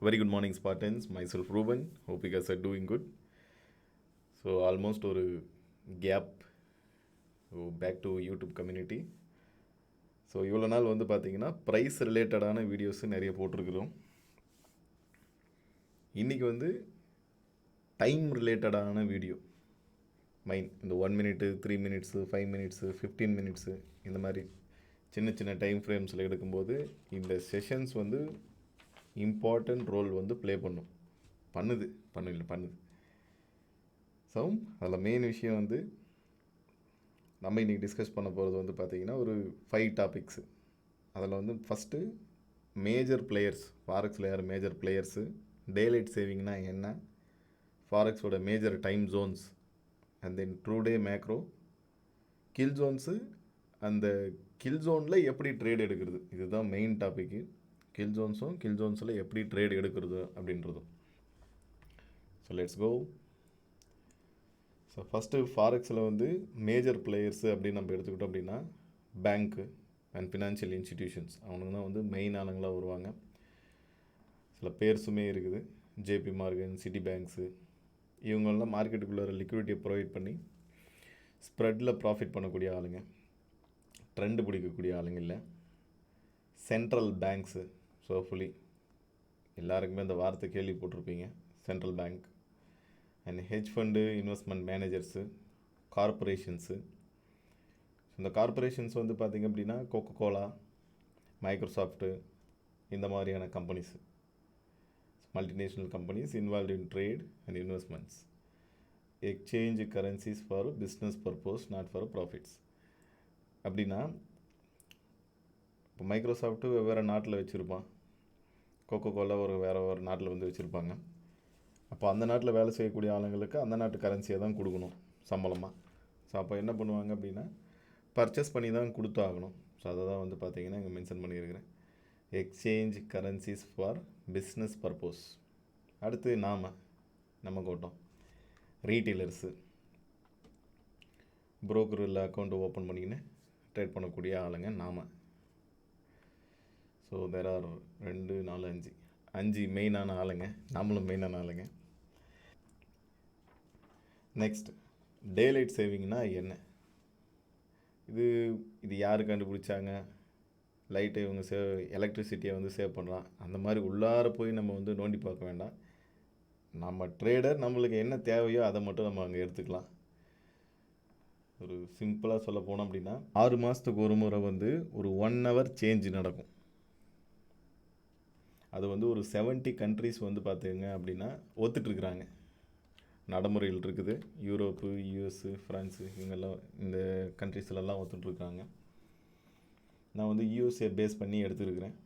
Very good morning, Spartans. Myself, Ruben. Hope you guys are doing good. So, almost ஒரு gap back to YouTube community. So இவ்வளோ நாள் வந்து பார்த்தீங்கன்னா price ரிலேட்டடான videos நிறைய போட்டிருக்கிறோம். இன்றைக்கி வந்து டைம் ரிலேட்டடான வீடியோ இந்த 1 minute 3 minutes 5 minutes 15 minutes இந்த மாதிரி சின்ன சின்ன டைம் ஃப்ரேம்ஸில் எடுக்கும்போது இந்த செஷன்ஸ் வந்து இம்பார்ட்டண்ட் ரோல் வந்து ப்ளே பண்ணுது. ஸோ அதில் மெயின் விஷயம் வந்து நம்ம இன்றைக்கி டிஸ்கஸ் பண்ண போகிறது வந்து பார்த்திங்கன்னா ஒரு 5 டாபிக்ஸு. அதில் வந்து ஃபஸ்ட்டு மேஜர் பிளேயர்ஸ், ஃபாரெக்ஸில் யார் மேஜர் பிளேயர்ஸு, டேலைட் சேவிங்னா என்ன, ஃபாரெக்ஸோட major time zones, and then true day macro, kill zones, அந்த கில் ஜோனில் எப்படி ட்ரேட் எடுக்கிறது, இதுதான் மெயின் டாப்பிக்கு. கில் ஜோன்ஸில் எப்படி ட்ரேட் எடுக்கிறது அப்படின்றதும். So let's go. So first ஃபாரெக்ஸில் வந்து மேஜர் பிளேயர்ஸு அப்படின்னு நம்ம எடுத்துக்கிட்டோம் அப்படின்னா பேங்க்கு அண்ட் ஃபினான்ஷியல் இன்ஸ்டிடியூஷன்ஸ், அவனுங்க தான் வந்து மெயின் ஆளுங்களாக வருவாங்க. சில பேர்ஸுமே இருக்குது, ஜேபி மார்கன், சிட்டி பேங்க்ஸு, இவங்கெல்லாம் மார்க்கெட்டுக்குள்ளே லிக்விடிட்டியை ப்ரொவைட் பண்ணி ஸ்ப்ரெட்டில் ப்ராஃபிட் பண்ணக்கூடிய ஆளுங்க, ட்ரெண்டு பிடிக்கக்கூடிய ஆளுங்க இல்லை. சென்ட்ரல் பேங்க்ஸு, ஸோ ஃபுல்லி எல்லாருக்குமே அந்த வார்த்தை கேள்விப்பட்டிருப்பீங்க, central bank. And hedge fund, investment managers, corporations. இந்த கார்பரேஷன்ஸ் வந்து பார்த்திங்க அப்படின்னா கோகோ கோலா, மைக்ரோசாஃப்ட்டு, இந்த மாதிரியான companies, multinational companies involve in trade and investments, exchange currencies for business purpose, not for profits. அப்படின்னா இப்போ மைக்ரோசாஃப்ட்டு வெவ்வேறு நாட்டில் வச்சுருப்பான், கோகோ கோலா வேறு ஒரு நாட்டில் வந்து வச்சுருப்பாங்க. அப்போ அந்த நாட்டில் வேலை செய்யக்கூடிய ஆளுங்களுக்கு அந்த நாட்டு கரன்சியை தான் கொடுக்கணும் சம்பளமாக. ஸோ அப்போ என்ன பண்ணுவாங்க அப்படின்னா பர்ச்சேஸ் பண்ணி தான் கொடுத்தாகணும். ஸோ அதை தான் வந்து பார்த்திங்கன்னா இங்கே மென்ஷன் பண்ணியிருக்கிறேன், exchange currencies for business purpose. அடுத்து நம்ம கூட்டம் ரீட்டெய்லர்ஸு, புரோக்கரில் அக்கௌண்ட்டு ஓப்பன் பண்ணிக்கின்னு ட்ரேட் பண்ணக்கூடிய ஆளுங்க ஸோ தேர் ஆர் 2 4 5 மெயினான ஆளுங்க, நாமளும் மெயினான ஆளுங்க. நெக்ஸ்ட் டேலைட் சேவிங்னா என்ன, இது யார் கண்டுபிடிச்சாங்க, லைட்டை இவங்க எலக்ட்ரிசிட்டியை வந்து சேவ் பண்ணுறான், அந்த மாதிரி உள்ளார போய் நம்ம வந்து நோண்டி பார்க்க வேண்டாம். நம்ம ட்ரேடர் நம்மளுக்கு என்ன தேவையோ அதை மட்டும் நம்ம அங்கே எடுத்துக்கலாம். ஒரு சிம்பிளாக சொல்ல போனோம் அப்படின்னா 6 மாதத்துக்கு ஒரு முறை வந்து ஒரு 1 hour சேஞ்ச் நடக்கும். அது வந்து ஒரு 70 கண்ட்ரிஸ் வந்து பார்த்துங்க அப்படின்னா ஒத்துட்ருக்குறாங்க, நடைமுறையில் இருக்குது. யூரோப்பு, யூஎஸ்ஸு, ஃப்ரான்ஸு, இவங்கெல்லாம் இந்த கண்ட்ரிஸ்லலாம் ஒத்துட்ருக்காங்க. நான் வந்து யூஎஸ்ஏ பேஸ் பண்ணி எடுத்துருக்கிறேன்.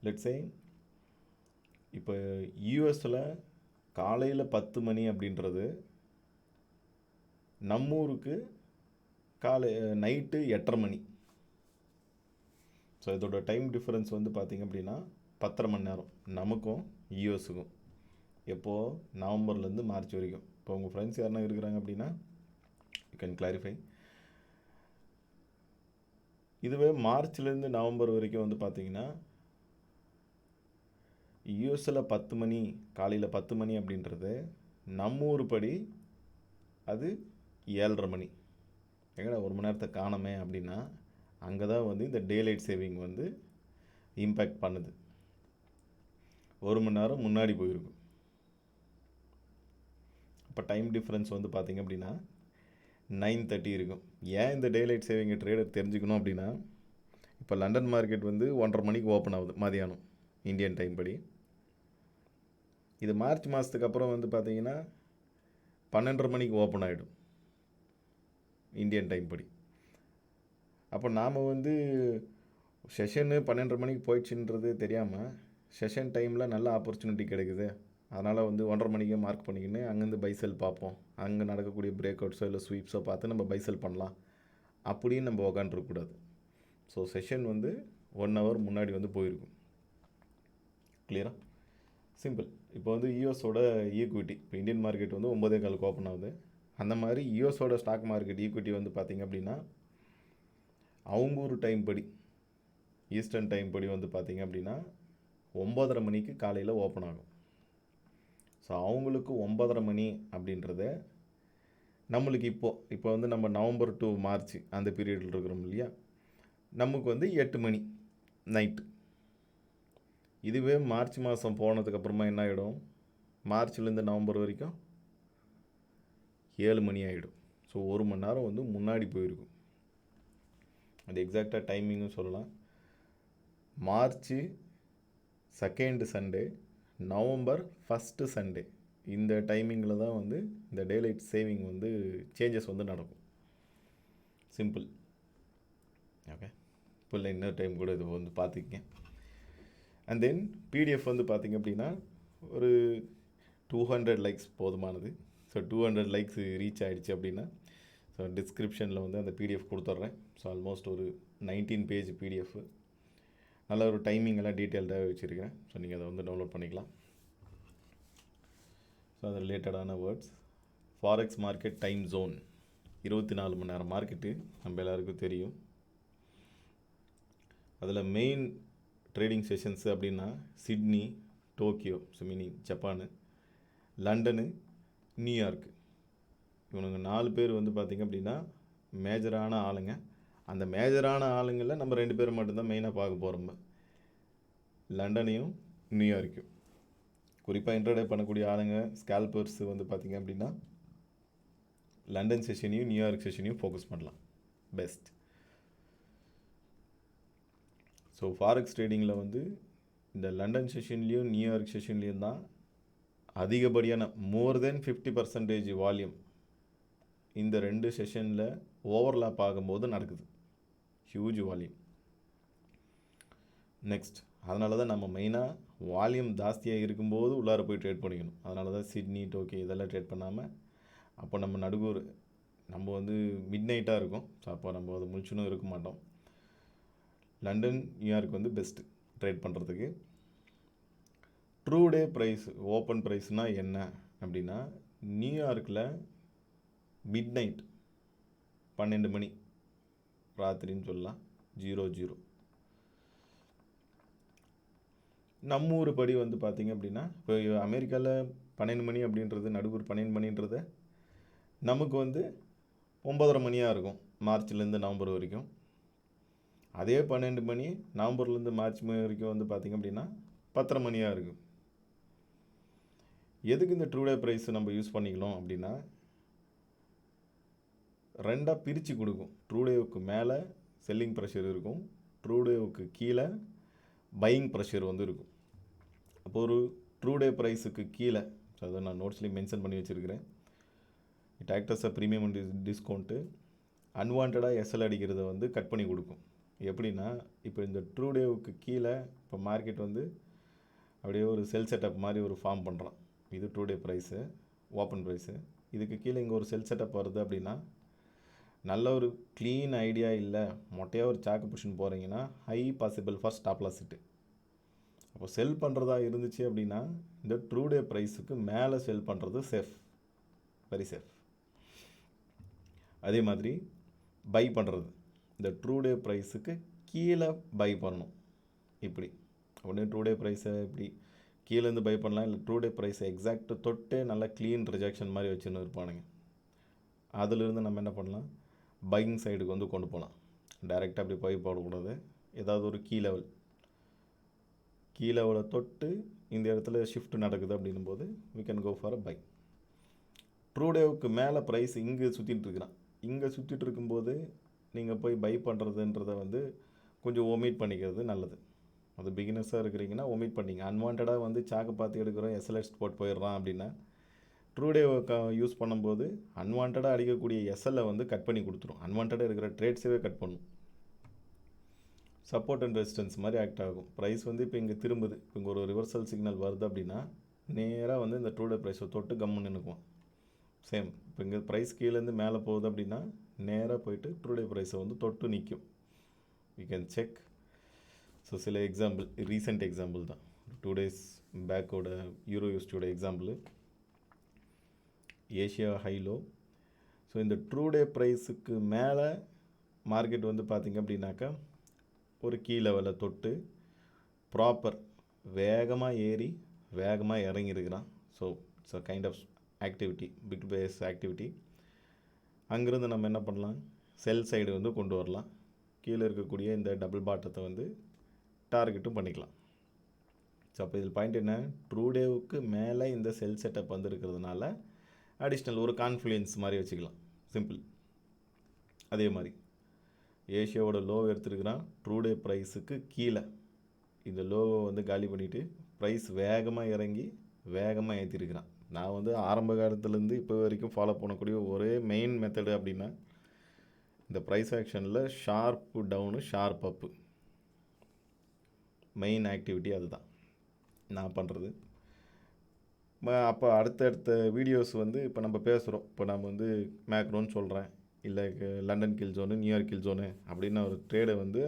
லெட்ஸே இப்போ யூஎஸில் காலையில் 10 மணி அப்படின்றது நம்ம ஊருக்கு நைட்டு 8:30 மணி. ஸோ இதோட டைம் டிஃப்ரென்ஸ் வந்து பார்த்திங்க அப்படின்னா 10.5 மணி நேரம் நமக்கும் யூஎஸுக்கும். எப்போது நவம்பர்லேருந்து மார்ச் வரைக்கும். இப்போ உங்கள் ஃப்ரெண்ட்ஸ் யாருன்னா இருக்கிறாங்க அப்படின்னா யூ கேன் கிளாரிஃபை. இதுவே மார்ச்லேருந்து நவம்பர் வரைக்கும் வந்து பார்த்திங்கன்னா யூஎஸில் 10 மணி, காலையில் 10 மணி அப்படின்றது நம்ம ஊர் படி அது 7:30 மணி. எங்கடா 1 மணி நேரத்தை காணமே அப்படின்னா அங்கே தான் வந்து இந்த டேலைட் சேவிங் வந்து இம்பேக்ட் பண்ணுது. 1 மணி நேரம் முன்னாடி போயிருக்கும். இப்போ டைம் டிஃப்ரென்ஸ் வந்து பார்த்திங்க அப்படின்னா 9:30 இருக்கும். ஏன் இந்த டேலைட் சேவிங் ட்ரேடர் தெரிஞ்சுக்கணும் அப்படின்னா, இப்போ லண்டன் மார்க்கெட் வந்து 1:30 மணிக்கு ஓப்பன் ஆகுது மதியானம் இந்தியன் டைம் படி. இது மார்ச் மாதத்துக்கு அப்புறம் வந்து பார்த்திங்கன்னா 12:30 மணிக்கு ஓப்பன் ஆகிடும் இந்தியன் டைம் படி. அப்போ நாம் வந்து செஷனு 12:30 மணிக்கு போயிடுச்சுன்றது தெரியாமல் செஷன் டைமில் நல்ல ஆப்பர்ச்சுனிட்டி கிடைக்குது, அதனால் வந்து 1:30 மணிக்கே மார்க் பண்ணிக்கின்னு அங்கேருந்து பைசெல் பார்ப்போம், அங்கே நடக்கக்கூடிய பிரேக் அவுட்ஸோ இல்லை ஸ்வீப்ஸோ பார்த்து நம்ம பைசெல் பண்ணலாம் அப்படின்னு நம்ம உக்காண்ட்ருக்கக்கூடாது. ஸோ செஷன் வந்து 1 hour முன்னாடி வந்து போயிருக்கும். கிளியராக சிம்பிள். இப்போ வந்து யூஎஸோட ஈக்விட்டி, இப்போ இந்தியன் மார்க்கெட் வந்து 9:15 ஓப்பன் ஆகுது. அந்த மாதிரி யூஎஸோட ஸ்டாக் மார்க்கெட் ஈக்விட்டி வந்து பார்த்திங்க அப்படின்னா அவங்க ஒரு டைம் படி, ஈஸ்டர்ன் டைம் படி வந்து பார்த்திங்க அப்படின்னா 9:30 மணிக்கு காலையில் ஓப்பன் ஆகும். ஸோ அவங்களுக்கு 9:30 மணி அப்படின்றத நம்மளுக்கு இப்போ வந்து நம்ம நவம்பர் டு மார்ச் அந்த பீரியடில் இருக்கிறோம் இல்லையா, நமக்கு வந்து 8 மணி நைட்டு. இதுவே மார்ச் மாதம் போனதுக்கப்புறமா என்ன ஆகிடும், மார்ச்லேருந்து நவம்பர் வரைக்கும் 7 மணி ஆகிடும். ஸோ 1 மணி நேரம் வந்து முன்னாடி போயிருக்கும். அது எக்ஸாக்டாக டைமிங்கும் சொல்லலாம். March 2nd Sunday, November 1st Sunday, இந்த டைமிங்கில் தான் வந்து இந்த டேலைட் சேவிங் வந்து சேஞ்சஸ் வந்து நடக்கும். சிம்பிள். ஓகே, இப்போ இல்லை இன்னொரு டைம் கூட இது வந்து பார்த்துக்கங்க. அண்ட் தென் பிடிஎஃப் வந்து பார்த்திங்க அப்படின்னா ஒரு 200 லைக்ஸ் போதுமானது. ஸோ 200 லைக்ஸ் ரீச் ஆகிடுச்சு அப்படின்னா ஸோ டிஸ்கிரிப்ஷனில் வந்து அந்த பிடிஎஃப் கொடுத்துட்றேன். ஸோ ஆல்மோஸ்ட் ஒரு 19 பேஜ் பிடிஎஃப், நல்ல ஒரு டைமிங் எல்லாம் டீட்டெயில்டாக வச்சுருக்கேன். ஸோ நீங்கள் அதை வந்து டவுன்லோட் பண்ணிக்கலாம். ஸோ அது ரிலேட்டடான words. Forex market time zone 24 மணி நேரம் மார்க்கெட்டு நம்ம எல்லாருக்கும் தெரியும். அதில் மெயின் ட்ரேடிங் செஷன்ஸு அப்படின்னா Sydney, Tokyo, so meaning Japan, London, New York, இவனுங்க 4 பேர் வந்து பார்த்திங்க அப்படின்னா மேஜரான ஆளுங்க. அந்த மேஜரான ஆளுங்களில் நம்ம 2 பேர் மட்டும்தான் மெயினாக பார்க்க போகிறோம், லண்டனையும் நியூயார்க்கும். குறிப்பாக இன்ட்ரடே பண்ணக்கூடிய ஆளுங்க ஸ்கேல்பர்ஸ் வந்து பார்த்திங்க அப்படின்னா லண்டன் செஷனையும் நியூயார்க் செஷனையும் ஃபோக்கஸ் பண்ணலாம் பெஸ்ட். ஸோ ஃபாரெக்ஸ் ட்ரேடிங்கில் வந்து இந்த லண்டன் செஷன்லேயும் நியூயார்க் செஷன்லேயும் தான் அதிகப்படியான மோர் தென் 50% வால்யூம் இந்த 2 செஷனில் ஓவர்லாப் ஆகும்போது நடக்குது. Huge volume. நெக்ஸ்ட், அதனால தான் நம்ம மெயினாக வால்யூம் ஜாஸ்தியாக இருக்கும்போது உள்ளார போய் ட்ரேட் பண்ணிக்கணும். அதனால தான் சிட்னி, டோக்கியோ இதெல்லாம் ட்ரேட் பண்ணாமல் அப்போ நம்ம நடுக்கூர் நம்ம வந்து மிட் நைட்டாக இருக்கும். ஸோ அப்போ நம்ம அது முழிச்சுன்னு இருக்க மாட்டோம். லண்டன், நியூயார்க் வந்து பெஸ்ட்டு ட்ரேட் பண்ணுறதுக்கு. ட்ரூ டே ப்ரைஸ், ஓப்பன் ப்ரைஸ்னால் என்ன அப்படின்னா நியூயார்க்கில் மிட் நைட் 12 மணி ராத்திரின்னு சொல்லலாம் 00. நம்ம ஊர் படி வந்து பார்த்திங்க அப்படின்னா இப்போ அமெரிக்காவில் 12 மணி அப்படின்றது நடுக்கூர் 12 மணின்றது நமக்கு வந்து 9:30 மணியாக இருக்கும் மார்ச்லேருந்து நவம்பர் வரைக்கும். அதே 12 மணி நவம்பர்லேருந்து மார்ச் வரைக்கும் வந்து பார்த்திங்க அப்படின்னா 10:30 மணியாக இருக்கும். எதுக்கு இந்த ட்ரூ டே ப்ரைஸ் நம்ம யூஸ் பண்ணிக்கலாம் அப்படின்னா 2ஆக பிரித்து கொடுக்கும். ட்ரூ டேவுக்கு மேலே செல்லிங் ப்ரெஷர் இருக்கும், ட்ரூ டேவுக்கு கீழே பையிங் ப்ரெஷர் வந்து இருக்கும். அப்போ ஒரு ட்ரூ டே ப்ரைஸுக்கு கீழே, ஸோ அதை நான் நோட்ஸ்லேயும் மென்ஷன் பண்ணி வச்சுருக்கிறேன், it act as a premium discount. அன்வான்டாக எஸ்எல் அடிக்கிறத வந்து கட் பண்ணி கொடுக்கும். எப்படின்னா இப்போ இந்த ட்ரூ டேவுக்கு கீழே இப்போ மார்க்கெட் வந்து அப்படியே ஒரு செல் செட்டப் மாதிரி ஒரு ஃபார்ம் பண்ணுறான். இது ட்ரூ டே ப்ரைஸு, ஓப்பன் ப்ரைஸு. இதுக்கு கீழே இங்கே ஒரு செல் செட்டப் வருது அப்படின்னா நல்ல ஒரு க்ளீன் ஐடியா இல்லை, மொட்டையாக ஒரு சாக்கு புஷன் போகிறீங்கன்னா high possible for stop loss hit. அப்போ செல் பண்ணுறதா இருந்துச்சு அப்படின்னா இந்த ட்ரூ டே ப்ரைஸுக்கு மேலே செல் பண்ணுறது சேஃப், வெரி சேஃப். அதே மாதிரி பை பண்ணுறது இந்த ட்ரூ டே ப்ரைஸுக்கு கீழே பை பண்ணணும். இப்படி உடனே ட்ரூ டே ப்ரைஸை இப்படி கீழேருந்து பை பண்ணலாம், இல்லை ட்ரூ டே ப்ரைஸை எக்ஸாக்ட் தொட்டே நல்லா க்ளீன் ரிஜெக்ஷன் மாதிரி வச்சுன்னு இருப்பானுங்க. அதிலிருந்து நம்ம என்ன பண்ணலாம், பையிங் சைடுக்கு வந்து கொண்டு போகலாம். டைரெக்டாக அப்படி பை போடக்கூடாது. ஏதாவது ஒரு கீ லெவலை தொட்டு இந்த இடத்துல ஷிஃப்ட் நடக்குது அப்படின்னும் போது we can go for a buy. True டேவுக்கு மேலே ப்ரைஸ் இங்கே சுற்றிட்டு இருக்கிறான். இங்கே சுற்றிட்டு இருக்கும்போது நீங்கள் போய் பை பண்ணுறதுன்றதை வந்து கொஞ்சம் ஒமிட் பண்ணிக்கிறது நல்லது. அது பிகினர்ஸாக இருக்கிறீங்கன்னா ஒமிட் பண்ணிங்க. அன்வான்டாக வந்து சாக்கு பார்த்து எடுக்கிறோம், எஸ்எல்எஸ் போட்டு போயிடுறான் அப்படின்னா ட்ரூ டே யூஸ் பண்ணும்போது அன்வான்டாக அடிக்கக்கூடிய எஸ்எல்லை வந்து கட் பண்ணி கொடுத்துரும். அன்வான்டாக இருக்கிற ட்ரேட்ஸவே கட் பண்ணும். சப்போர்ட் அண்ட் ரெசிஸ்டன்ஸ் மாதிரி ஆக்ட் ஆகும். ப்ரைஸ் வந்து இப்போ இங்கே திரும்புது, இப்போ இங்கே ஒரு ரிவர்சல் சிக்னல் வருது அப்படின்னா நேராக வந்து இந்த ட்ரூ டே ப்ரைஸை தொட்டு கம்முன்னு நிற்கும். சேம் இப்போ இங்கே ப்ரைஸ் கீழேருந்து மேலே போகுது அப்படின்னா நேராக போயிட்டு ட்ரூ டே ப்ரைஸை வந்து தொட்டு நிற்கும். You can check. ஸோ சில எக்ஸாம்பிள், ரீசெண்ட் எக்ஸாம்பிள் தான், 2 days பேக்கோட யூரோ யூஎஸ்டியோட எக்ஸாம்பிள், ஏஷியா ஹைலோ. ஸோ இந்த ட்ரூ டே ப்ரைஸுக்கு மேலே மார்க்கெட் வந்து பார்த்திங்க அப்படின்னாக்கா ஒரு கீ லெவலை தொட்டு ப்ராப்பர் வேகமாக ஏறி வேகமாக இறங்கியிருக்கிறான். So it's a kind of activity, bit pace activity. அங்கேருந்து நம்ம என்ன பண்ணலாம், செல் சைடு வந்து கொண்டு வரலாம். கீழே இருக்கக்கூடிய இந்த டபுள் பாட்டத்தை வந்து டார்கெட்டும் பண்ணிக்கலாம். ஸோ அப்போ இதில் பாயிண்ட் என்ன, ட்ரூ டேவுக்கு மேலே இந்த செல் செட்டப் வந்து இருக்கிறதுனால அடிஷ்னல் ஒரு கான்ஃப்ளூயன்ஸ் மாதிரி வச்சுக்கலாம், சிம்பிள். அதே மாதிரி ஏஷியாவோட லோவை எடுத்துருக்கிறான், ட்ரூ டே ப்ரைஸுக்கு கீழே இந்த லோவை வந்து காலி பண்ணிவிட்டு ப்ரைஸ் வேகமாக இறங்கி வேகமாக ஏற்றிருக்கிறான். நான் வந்து ஆரம்ப காலத்துலேருந்து இப்போ வரைக்கும் ஃபாலோ பண்ணக்கூடிய ஒரே மெயின் மெத்தடு அப்படின்னா இந்த ப்ரைஸ் ஆக்ஷனில் ஷார்ப்பு டவுனு ஷார்ப் அப்பு, மெயின் ஆக்டிவிட்டி அதுதான் நான் பண்ணுறது. அப்போ அடுத்தடுத்த வீடியோஸ் வந்து இப்போ நம்ம பேசுகிறோம், இப்போ நம்ம வந்து மேக்ரோன்னு சொல்கிறேன், இல்லை London kill zone, New York kill zone அப்படின்னு ஒரு ட்ரேடை வந்து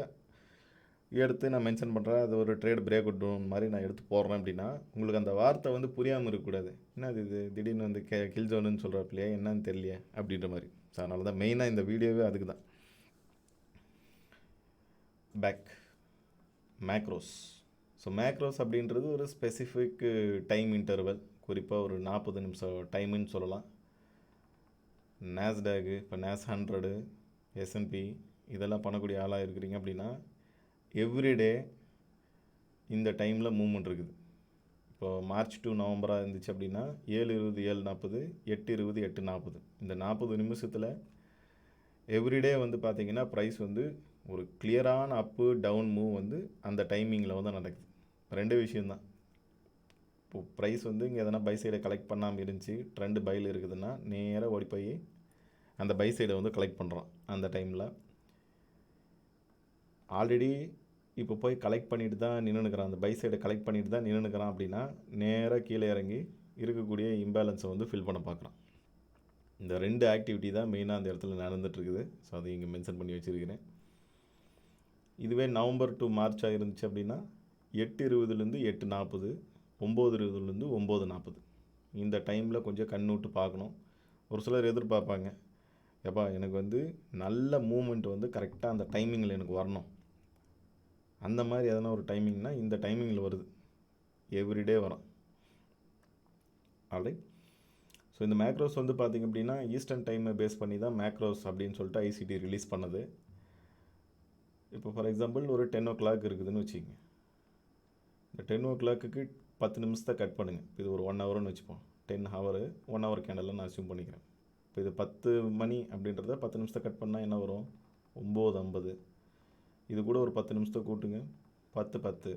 எடுத்து நான் மென்ஷன் பண்ணுறேன். அது ஒரு ட்ரேட் பிரேக் அவுட் டவுன் மாதிரி நான் எடுத்து போடுறேன் அப்படின்னா உங்களுக்கு அந்த வார்த்தை வந்து புரியாமல் இருக்கக்கூடாது. என்ன இது திடீர்னு வந்து கில் ஜோனுன்னு சொல்கிறப்பிலையே என்னன்னு தெரியலையே அப்படின்ற மாதிரி. ஸோ அதனால தான் மெயினாக இந்த வீடியோவே அதுக்கு தான். Back macros. ஸோ மேக்ரோஸ் அப்படின்றது ஒரு ஸ்பெசிஃபிக் டைம் இன்டர்வல், குறிப்பாக ஒரு 40 நிமிஷம் டைமுன்னு சொல்லலாம். நாஸ்டாகு, இப்போ NAS 100, S&P இதெல்லாம் பண்ணக்கூடிய ஆளாக இருக்கிறீங்க அப்படின்னா எவ்ரிடே இந்த டைமில் மூவ்மெண்ட் இருக்குது. இப்போ மார்ச் டு நவம்பராக இருந்துச்சு அப்படின்னா 7:20 7:40, 8:20 8:40, இந்த 40 நிமிஷத்தில் எவ்ரிடே வந்து பார்த்திங்கன்னா ப்ரைஸ் வந்து ஒரு கிளியரான அப்பு டவுன் மூவ் வந்து அந்த டைமிங்கில் வந்து நடக்குது. 2 விஷயந்தான். இப்போ ப்ரைஸ் வந்து இங்கே எதனா பை சைடை கலெக்ட் பண்ணாமல் இருந்துச்சு, ட்ரெண்டு பையில் இருக்குதுன்னா நேராக ஓடி போய் அந்த பை சைடை வந்து கலெக்ட் பண்ணுறான். அந்த டைமில் ஆல்ரெடி இப்போ போய் கலெக்ட் பண்ணிட்டு தான் நின்றுக்கிறான், அந்த பை சைடை கலெக்ட் பண்ணிட்டு தான் நின்றுக்கிறான் அப்படின்னா நேராக கீழே இறங்கி இருக்கக்கூடிய இம்பேலன்ஸை வந்து ஃபில் பண்ண பார்க்குறான். இந்த 2 ஆக்டிவிட்டி தான் மெயினாக அந்த இடத்துல நடந்துகிட்ருக்குது. ஸோ அதை இங்கே மென்ஷன் பண்ணி வச்சுருக்கிறேன். இதுவே நவம்பர் டு மார்ச்சாக இருந்துச்சு அப்படின்னா 8:20 8:40, 9:20 9:40, இந்த டைமில் கொஞ்சம் கண்ணுவிட்டு பார்க்கணும். ஒரு சிலர் எதிர்பார்ப்பாங்க, எப்பா எனக்கு வந்து நல்ல மூமெண்ட் வந்து கரெக்டாக அந்த டைமிங்கில் எனக்கு வரணும், அந்த மாதிரி எதனா ஒரு டைமிங்னா இந்த டைமிங்கில் வருது, எவ்ரிடே வரும். ஆல்ரைட். ஸோ இந்த மேக்ரோஸ் வந்து பார்த்திங்க அப்படின்னா ஈஸ்டர்ன் டைமை பேஸ் பண்ணி தான் மேக்ரோஸ் அப்படின்னு சொல்லிட்டு ஐசிடி ரிலீஸ் பண்ணது. இப்போ ஃபார் எக்ஸாம்பிள் ஒரு 10 o'clock இருக்குதுன்னு வச்சுக்கோங்க. இந்த 10 o'clock 10 நிமிஷத்தை கட் பண்ணுங்கள். இது ஒரு 1 hourன்னு வச்சுப்போம். 10 hour 1 hour கேண்டலில் நான் அசியூம் பண்ணிக்கிறேன். இப்போ இது 10 மணி அப்படின்றத 10 நிமிஷத்தை கட் பண்ணால் என்ன வரும், 9:50. இது கூட ஒரு 10 நிமிஷத்தை கூட்டுங்க, 10:10.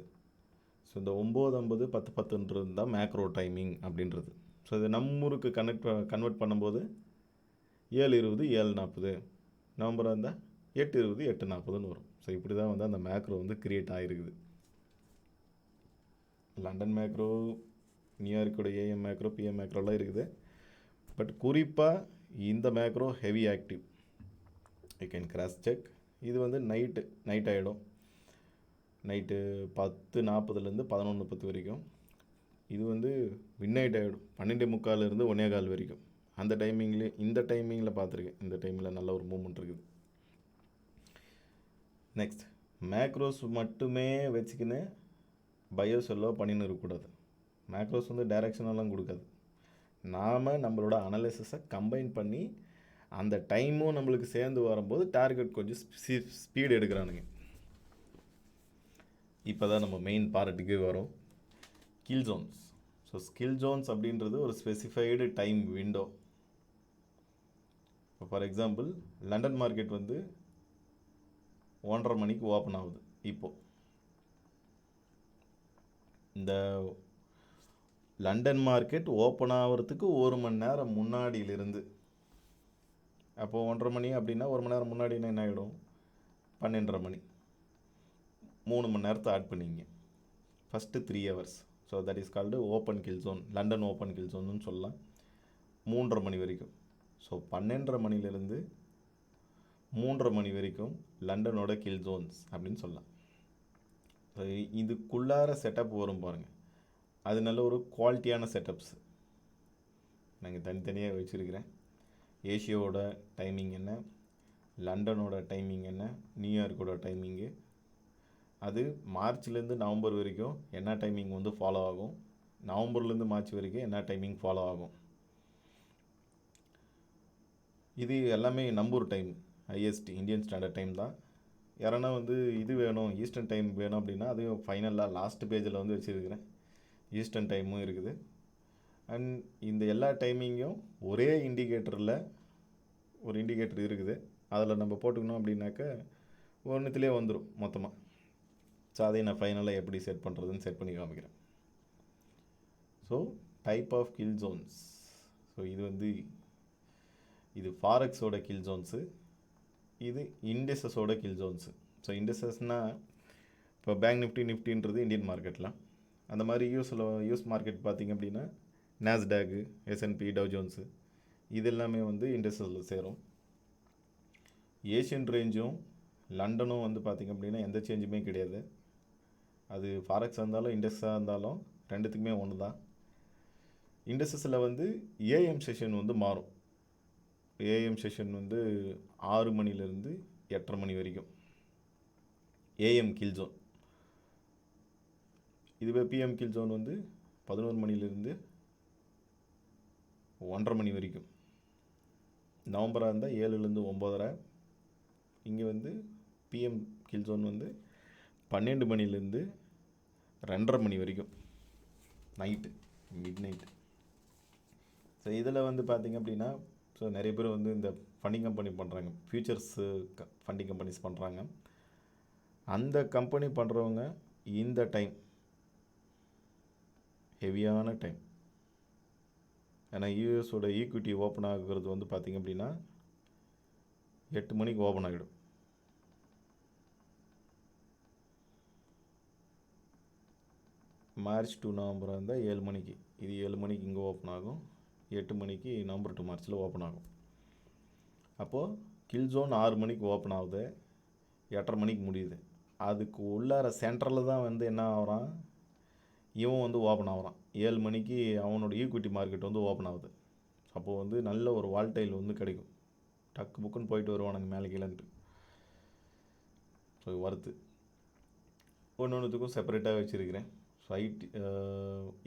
ஸோ இந்த 9:50 10:10ன்றது தான் மேக்ரோ டைமிங் அப்படின்றது. ஸோ இது நம்ம ஊருக்கு கன்வெர்ட் பண்ணும்போது 7:20 7:40, நவம்பராக இருந்தால் 8:20 8:40ன்னு வரும். ஸோ இப்படி தான் வந்து அந்த மேக்ரோ வந்து கிரியேட் ஆகிருக்குது. லண்டன் மேக்ரோ, நியூயார்க்கோட ஏஎம் மேக்ரோ, பிஎம் மேக்ரோலாம் இருக்குது. பட் குறிப்பாக இந்த macro heavy active. You can cross check. இது வந்து நைட் ஆகிடும். நைட்டு 10:40 11:10 வரைக்கும். இது வந்து மிட் நைட் ஆகிடும், 12:45 1:15 வரைக்கும். அந்த டைமிங்லேயே இந்த டைமிங்கில் பார்த்துருக்கேன். இந்த டைமில் நல்ல ஒரு மூவ்மெண்ட் இருக்குது. நெக்ஸ்ட், மேக்ரோஸ் மட்டுமே வச்சுக்கின்னு பயோ செல்லோ பண்ணின்னு இருக்கக்கூடாது. மேக்ரோஸ் வந்து டைரெக்ஷனெல்லாம் கொடுக்காது. நாம் நம்மளோட அனலைசிஸை கம்பைன் பண்ணி அந்த டைமும் நம்மளுக்கு சேர்ந்து வரும்போது டார்கெட் கொஞ்சம் ஸ்பீடு எடுக்கிறானுங்க. இப்போ தான் நம்ம மெயின் பார்ட்டுக்கு வரும், kill zones. So kill zones அப்படின்றது ஒரு ஸ்பெசிஃபைடு டைம் விண்டோ. இப்போ ஃபார் எக்ஸாம்பிள் லண்டன் மார்க்கெட் வந்து 1:30 மணிக்கு ஓப்பன் ஆகுது. இப்போது இந்த லண்டன் மார்க்கெட் ஓப்பன் ஆகிறதுக்கு 1 மணி நேரம் முன்னாடியிலிருந்து, அப்போது 1:30 மணி அப்படின்னா 1 மணி நேரம் முன்னாடினா என்ன ஆகிடும், 12:30 மணி. 3 மணி நேரத்தை ஆட் பண்ணிங்க. First 3 hours. So that is called open kill zone, London open kill ஜோன்னு சொல்லலாம். 3:30 மணி வரைக்கும். ஸோ 12:30 மணிலேருந்து 3:30 மணி வரைக்கும் லண்டனோட கில் ஜோன்ஸ் அப்படின்னு சொல்லலாம். ஸோ இதுக்குள்ளார செட்டப் வரும் பாருங்கள், அது நல்ல ஒரு குவாலிட்டியான செட்டப்ஸ். நாங்கள் தனித்தனியாக வச்சுருக்கிறேன். ஏஷியாவோட டைமிங் என்ன, லண்டனோட டைமிங் என்ன, நியூயார்க்கோட டைமிங்கு, அது மார்ச்லேருந்து நவம்பர் வரைக்கும் என்ன டைமிங் வந்து ஃபாலோ ஆகும், நவம்பர்லேருந்து மார்ச் வரைக்கும் என்ன டைமிங் ஃபாலோ ஆகும். இது எல்லாமே நம்பூர் time, IST Indian standard time தான். யாரன்னா வந்து இது வேணும் ஈஸ்டர்ன் டைம் வேணும் அப்படின்னா அதையும் ஃபைனலாக லாஸ்ட் பேஜில் வந்து வச்சுருக்கிறேன். ஈஸ்டர்ன் டைமும் இருக்குது. அண்ட் இந்த எல்லா டைமிங்கும் ஒரே இண்டிகேட்டரில் ஒரு இண்டிகேட்டர் இருக்குது. அதில் நம்ம போட்டுக்கணும் அப்படின்னாக்க ஒன்றுத்துலேயே வந்துடும் மொத்தமாக. ஸோ அதை நான் ஃபைனலாக எப்படி செட் பண்ணுறதுன்னு செட் பண்ணி காமிக்கிறேன். So type of kill zones. So இது வந்து இது ஃபாரெக்ஸோட கில் ஜோன்ஸு, இது இண்டெக்ஸஸோட கில் ஜோன்ஸு. ஸோ இண்டெக்ஸஸ்னால் இப்போ பேங்க் நிஃப்டின்றது இந்தியன் மார்க்கெட்டில், அந்த மாதிரி யூஎஸ் மார்க்கெட் பார்த்திங்க அப்படின்னா நாஸ்டாக்கு, S&P, டவ் ஜோன்ஸு இது எல்லாமே வந்து இண்டெக்ஸஸில் சேரும். ஏஷியன் ரேஞ்சும் லண்டனும் வந்து பார்த்திங்க அப்படின்னா எந்த சேஞ்சுமே கிடையாது. அது ஃபாரெக்ஸாக இருந்தாலும் இண்டெக்ஸாக இருந்தாலும் ரெண்டுத்துக்குமே ஒன்று தான். இண்டெக்ஸஸில் வந்து ஏஎம் செஷன் வந்து மாறும். ஏஎம் செஷன் வந்து 6 மணிலேருந்து 8:30 மணி வரைக்கும் ஏஎம் கில் ஜோன். இதுவே பிஎம் கில் ஜோன் வந்து 11 மணிலேருந்து 1:30 மணி வரைக்கும். நவம்பராக இருந்தால் 7லேருந்து 9:30. இங்கே வந்து பிஎம் கில் ஜோன் வந்து 12 மணிலேருந்து 2:30 மணி வரைக்கும் நைட்டு, மிட் நைட்டு. ஸோ இதில் வந்து பார்த்திங்க அப்படின்னா ஸோ நிறைய பேர் வந்து இந்த ஃபண்டிங் கம்பெனி பண்ணுறாங்க, ஃபியூச்சர்ஸு ஃபண்டிங் கம்பெனிஸ் பண்ணுறாங்க. அந்த கம்பெனி பண்ணுறவங்க இந்த டைம் ஹெவியான டைம். ஏன்னா யூஎஸோட ஈக்விட்டி ஓப்பன் ஆகுறது வந்து பார்த்திங்க அப்படின்னா 8 மணிக்கு ஓப்பன் ஆகிடும். மார்ச் டு நவம்பராக இருந்தால் 7 மணிக்கு, இது 7 மணிக்கு இங்கே ஓப்பன் ஆகும், 8 மணிக்கு நவம்பர் டு மார்ச்சில் ஓப்பன் ஆகும். அப்போது கில் ஜோன் 6 மணிக்கு ஓப்பன் ஆகுது, 8:30 மணிக்கு முடியுது. அதுக்கு உள்ளார சென்டரில் தான் வந்து என்ன ஆகிறான், இவன் வந்து ஓப்பன் ஆகிறான். 7 மணிக்கு அவனோட ஈக்விட்டி மார்க்கெட் வந்து ஓப்பன் ஆகுது. அப்போது வந்து நல்ல ஒரு வால்டைல் வந்து கிடைக்கும். டக்கு புக்குன்னு போயிட்டு வருவானுங்க மேலே கீழேன்ட்டு. ஸோ வருது ஒன்றுத்துக்கும் செப்பரேட்டாக வச்சுருக்கிறேன். ஸோ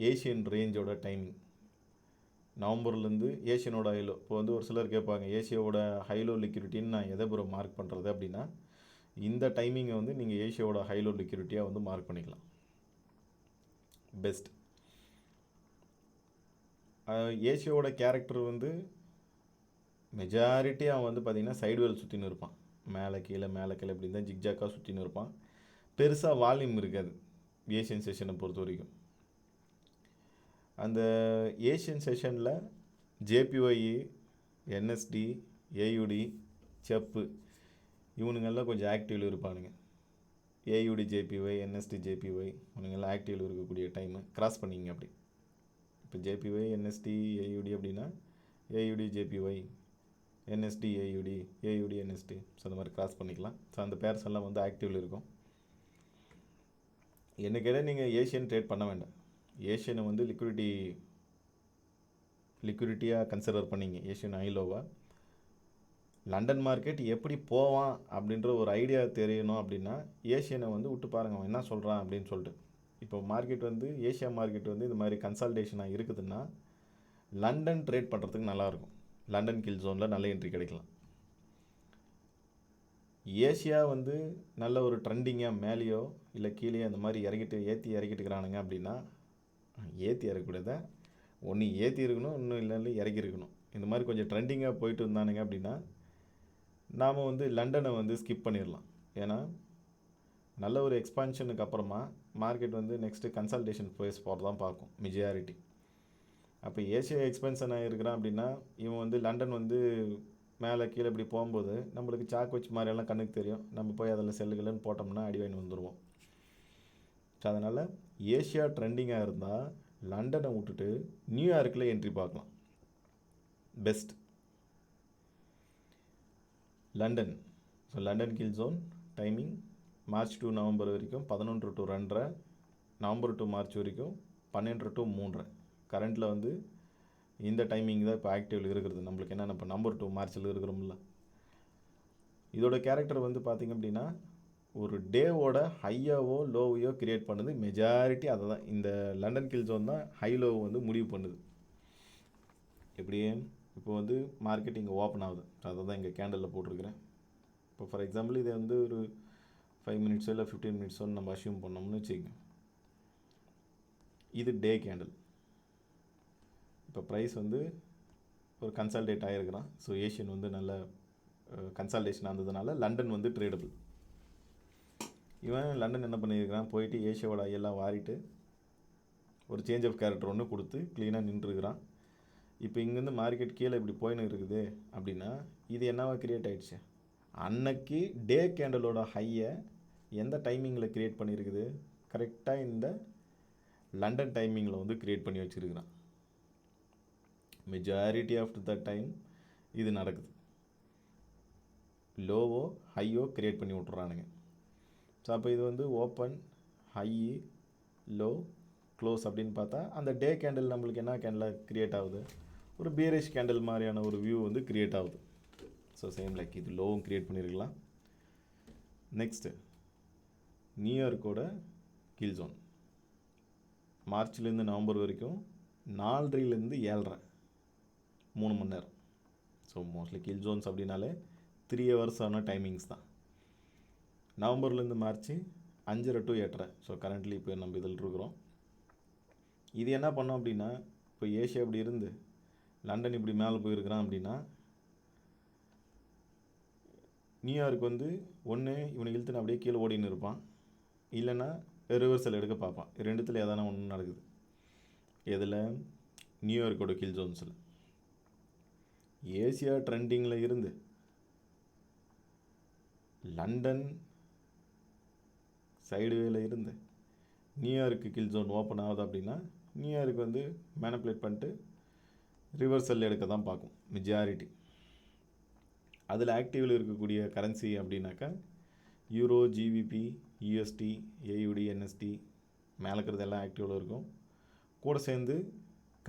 ஏஷியன் ரேஞ்சோட டைமிங் நவம்பர்லேருந்து ஏஷியனோட ஹைலோ. இப்போ வந்து ஒரு சிலர் கேட்பாங்க ஏஷியாவோட ஹைலோ லிக்விடிட்டின்னு நான் எதை ப்ரோ மார்க் பண்ணுறது அப்படின்னா, இந்த டைமிங்கை வந்து நீங்கள் ஏஷியாவோட ஹைலோ லிக்விடிட்டியாக வந்து மார்க் பண்ணிக்கலாம். பெஸ்ட். ஏஷியாவோட கேரக்டர் வந்து மெஜாரிட்டி அவன் வந்து பார்த்திங்கன்னா சைடுவேல் சுற்றின்னு இருப்பான், மேலே கீழே இப்படி தான் ஜிக்ஜாக்காக சுற்றின்னு இருப்பான். பெருசாக வால்யூம் இருக்காது ஏஷியன் செஷனை பொறுத்த வரைக்கும். அந்த ஏஷியன் செஷனில் ஜேபிஒய், என்எஸ்டி, ஏயுடி, செப்பு இவனுங்கெல்லாம் கொஞ்சம் ஆக்டிவில் இருப்பானுங்க. ஏயுடி ஜேபிஒய், என்எஸ்டி ஜேபிஒய் இவனுங்கெல்லாம் ஆக்டிவில் இருக்கக்கூடிய டைமு கிராஸ் பண்ணிங்க. அப்படி இப்போ ஜேபிஒய், என்எஸ்டி, ஏயுடி அப்படின்னா ஏயுடி ஜேபிஒய், என்எஸ்டி ஏயுடி, ஏயுடி என்எஸ்டி, ஸோ அந்த மாதிரி கிராஸ் பண்ணிக்கலாம். ஸோ அந்த பேர்ஸ் எல்லாம் வந்து ஆக்டிவில் இருக்கும். என்ன கேட்டால் நீங்கள் ஏஷியன் ட்ரேட் பண்ண வேண்டாம். ஏஷியனை வந்து லிக்விடிட்டியாக கன்சிடர் பண்ணிங்க ஏஷியன் ஐலோவா. லண்டன் மார்க்கெட் எப்படி போவான் அப்படின்ற ஒரு ஐடியா தெரியணும் அப்படின்னா ஏஷியனை வந்து விட்டு பாருங்கள் அவன் என்ன சொல்கிறான் அப்படின்னு சொல்லிட்டு. இப்போ மார்க்கெட் வந்து ஏஷியா மார்க்கெட் வந்து இது மாதிரி கன்சால்டேஷனாக இருக்குதுன்னா லண்டன் ட்ரேட் பண்ணுறதுக்கு நல்லாயிருக்கும். லண்டன் கில் ஜோனில் நல்ல என்ட்ரி கிடைக்கலாம். ஏஷியா வந்து நல்ல ஒரு ட்ரெண்டிங்காக மேலேயோ இல்லை கீழேயோ அந்த மாதிரி இறக்கிட்டுக்கிறானுங்க அப்படின்னா, ஏற்றி இறக்கக்கூடாத, ஒன்று ஏற்றி இருக்கணும், இன்னும் இல்லை இறக்கி இருக்கணும். இந்த மாதிரி கொஞ்சம் ட்ரெண்டிங்காக போயிட்டு இருந்தானுங்க அப்படின்னா நாம் வந்து லண்டனை வந்து ஸ்கிப் பண்ணிடலாம். ஏன்னா நல்ல ஒரு எக்ஸ்பான்ஷனுக்கு அப்புறமா மார்க்கெட் வந்து நெக்ஸ்ட்டு கன்சல்டேஷன் ஃபேஸ் தான் பார்க்கும் மெஜாரிட்டி. அப்போ ஏஷியா எக்ஸ்பென்ஷன் ஆகிருக்கிறான் அப்படின்னா இவன் வந்து லண்டன் வந்து மேலே கீழே இப்படி போகும்போது நம்மளுக்கு சாக் வச்சு மாதிரியெல்லாம் கண்ணுக்கு தெரியும். நம்ம போய் அதில் செல்லுகள்னு போட்டோம்னா அடி வாங்கி வந்துடுவோம். ஸோ அதனால் ஏஷியா ட்ரெண்டிங்காக இருந்தால் லண்டனை விட்டுட்டு நியூயார்க்கில் என்ட்ரி பார்க்கலாம். Best London. So London kill zone timing March to November வரைக்கும் 11 to 2:30, நவம்பர் டு மார்ச் வரைக்கும் 12 to 3:30. கரண்ட்டில் வந்து இந்த டைமிங் தான் இப்போ ஆக்டிவில் இருக்கிறது நம்மளுக்கு. என்னென்ன இப்போ நவம்பர் டு மார்ச்சில் இருக்கிறோம்ல. இதோட கேரக்டர் வந்து பார்த்திங்க அப்படின்னா ஒரு டேவோட ஹையாவோ லோவையோ கிரியேட் பண்ணுது மெஜாரிட்டி அதை தான். இந்த லண்டன் கில் ஜோன் தான் ஹை லோ வந்து முடிவு பண்ணுது. எப்படியே இப்போ வந்து மார்க்கெட் இங்கே ஓப்பன் ஆகுது, அதை தான் இங்கே கேண்டலில் போட்டிருக்கிறேன். இப்போ ஃபார் எக்ஸாம்பிள் இதை வந்து ஒரு 5 மினிட்ஸோ இல்லை 15 மினிட்ஸோன்னு நம்ம அஷ்யூம் பண்ணோம்னு வச்சுக்கோங்க. இது டே கேண்டில். இப்போ ப்ரைஸ் வந்து ஒரு கன்சால்டேட் ஆகிருக்கிறான். ஸோ ஏஷியன் வந்து நல்ல கன்சால்டேஷன் ஆனதுனால லண்டன் வந்து ட்ரேடபிள். இவன் லண்டன் என்ன பண்ணியிருக்கிறான், போயிட்டு ஏஷியாவோட ஐயெல்லாம் வாரிட்டு ஒரு சேஞ்ச் ஆஃப் கேரக்டர் ஒன்று கொடுத்து க்ளீனாக நின்றுருக்கிறான். இப்போ இங்கேருந்து மார்க்கெட் கீழே இப்படி போயின்னு இருக்குது அப்படின்னா இது என்னவா கிரியேட் ஆகிடுச்சு, அன்னைக்கு டே கேண்டலோட ஹையை எந்த டைமிங்கில் க்ரியேட் பண்ணியிருக்குது, கரெக்டாக இந்த லண்டன் டைமிங்கில் வந்து க்ரியேட் பண்ணி வச்சுருக்கிறான். மெஜாரிட்டி ஆஃப் த டைம் இது நடக்குது. லோவோ ஹையோ க்ரியேட் பண்ணி விட்றானுங்க. ஸோ அப்போ இது வந்து ஓப்பன் ஹை லோ க்ளோஸ் அப்படின்னு பார்த்தா அந்த டே கேண்டில் நம்மளுக்கு என்ன கேண்டில் க்ரியேட் ஆகுது, ஒரு பீரிஷ் கேண்டில் மாதிரியான ஒரு வியூ வந்து க்ரியேட் ஆகுது. ஸோ சேம் லைக் இது லோவும் க்ரியேட் பண்ணியிருக்கலாம். நெக்ஸ்ட்டு நியூயார்க்கோட கில் ஜோன் மார்ச்லேருந்து நவம்பர் வரைக்கும் 4:30லேருந்து 7:30 3 மணி நேரம். ஸோ மோஸ்ட்லி கில் ஜோன்ஸ் அப்படின்னாலே 3 ஹவர்ஸான டைமிங்ஸ் தான். நவம்பர்லேருந்து மார்ச் 5:30 to 8:30. ஸோ கரண்ட்லி இப்போ நம்ம இதில் இருக்கிறோம். இது என்ன பண்ணோம் அப்படின்னா, இப்போ ஏஷியா இப்படி இருந்து லண்டன் இப்படி மேலே போயிருக்கிறான் அப்படின்னா நியூயார்க் வந்து ஒன்று இவனை இழுத்துன்னு அப்படியே கீழே ஓடின்னு இருப்பான், இல்லைன்னா ரிவர்சல் எடுக்க பார்ப்பான். ரெண்டுத்தில் எதனா ஒன்று நடக்குது. எதில், நியூயார்க்கோட கில் ஜோன்ஸில். ஏசியா ட்ரெண்டிங்கில் இருந்து லண்டன் சைடுவேல இருந்து நியூயார்க்கு கில் ஜோன் ஓப்பன் ஆகுது அப்படின்னா நியூயார்க் வந்து மேனிப்புலேட் பண்ணிட்டு ரிவர்சல் எடுக்க தான் பார்க்கும் மெஜாரிட்டி. அதில் ஆக்டிவில் இருக்கக்கூடிய கரன்சி அப்படின்னாக்கா யூரோ, ஜிபிபி, யூஎஸ்டி, ஏயுடி, என்எஸ்டி மேலே இருக்கிறது எல்லாம் ஆக்டிவில் இருக்கும். கூட சேர்ந்து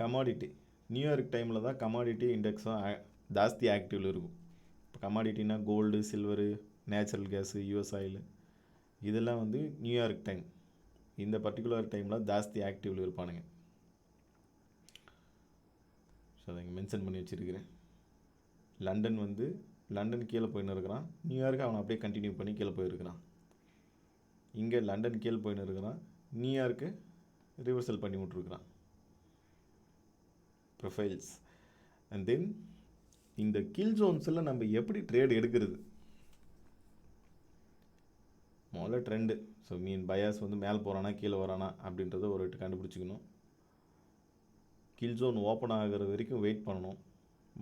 கமாடிட்டி நியூயார்க் டைமில் தான் கமாடிட்டி இண்டெக்ஸும் ஜாஸ்தி ஆக்டிவில் இருக்கும். இப்போ கமாடிட்டினா gold, silver, natural gas, US oil இதெல்லாம் வந்து நியூயார்க் டைம் இந்த பர்டிகுலர் டைமில் ஜாஸ்தி ஆக்டிவில் இருப்பானுங்க. ஸோ அதை இங்கே மென்ஷன் பண்ணி வச்சுருக்கிறேன். லண்டன் வந்து லண்டன் கீழே போயின்னு இருக்கிறான், நியூயார்க்கு அவனை அப்படியே கண்டினியூ பண்ணி கீழே போயிருக்கிறான். இங்கே லண்டன் கீழே போயின்னு இருக்கிறான், நியூயார்க்கு ரிவர்சல் பண்ணி விட்ருக்குறான். ப்ரொஃபைல்ஸ் அண்ட் தென் இந்த கில் ஜோன்ஸில் நம்ம எப்படி ட்ரேட் எடுக்கிறது, முதல்ல ட்ரெண்டு. ஸோ பயாஸ் வந்து மேலே போகிறானா கீழே வரானா அப்படின்றத ஒரு கண்டுபிடிச்சிக்கணும். கில் ஜோன் ஓப்பன் ஆகிற வரைக்கும் வெயிட் பண்ணணும்.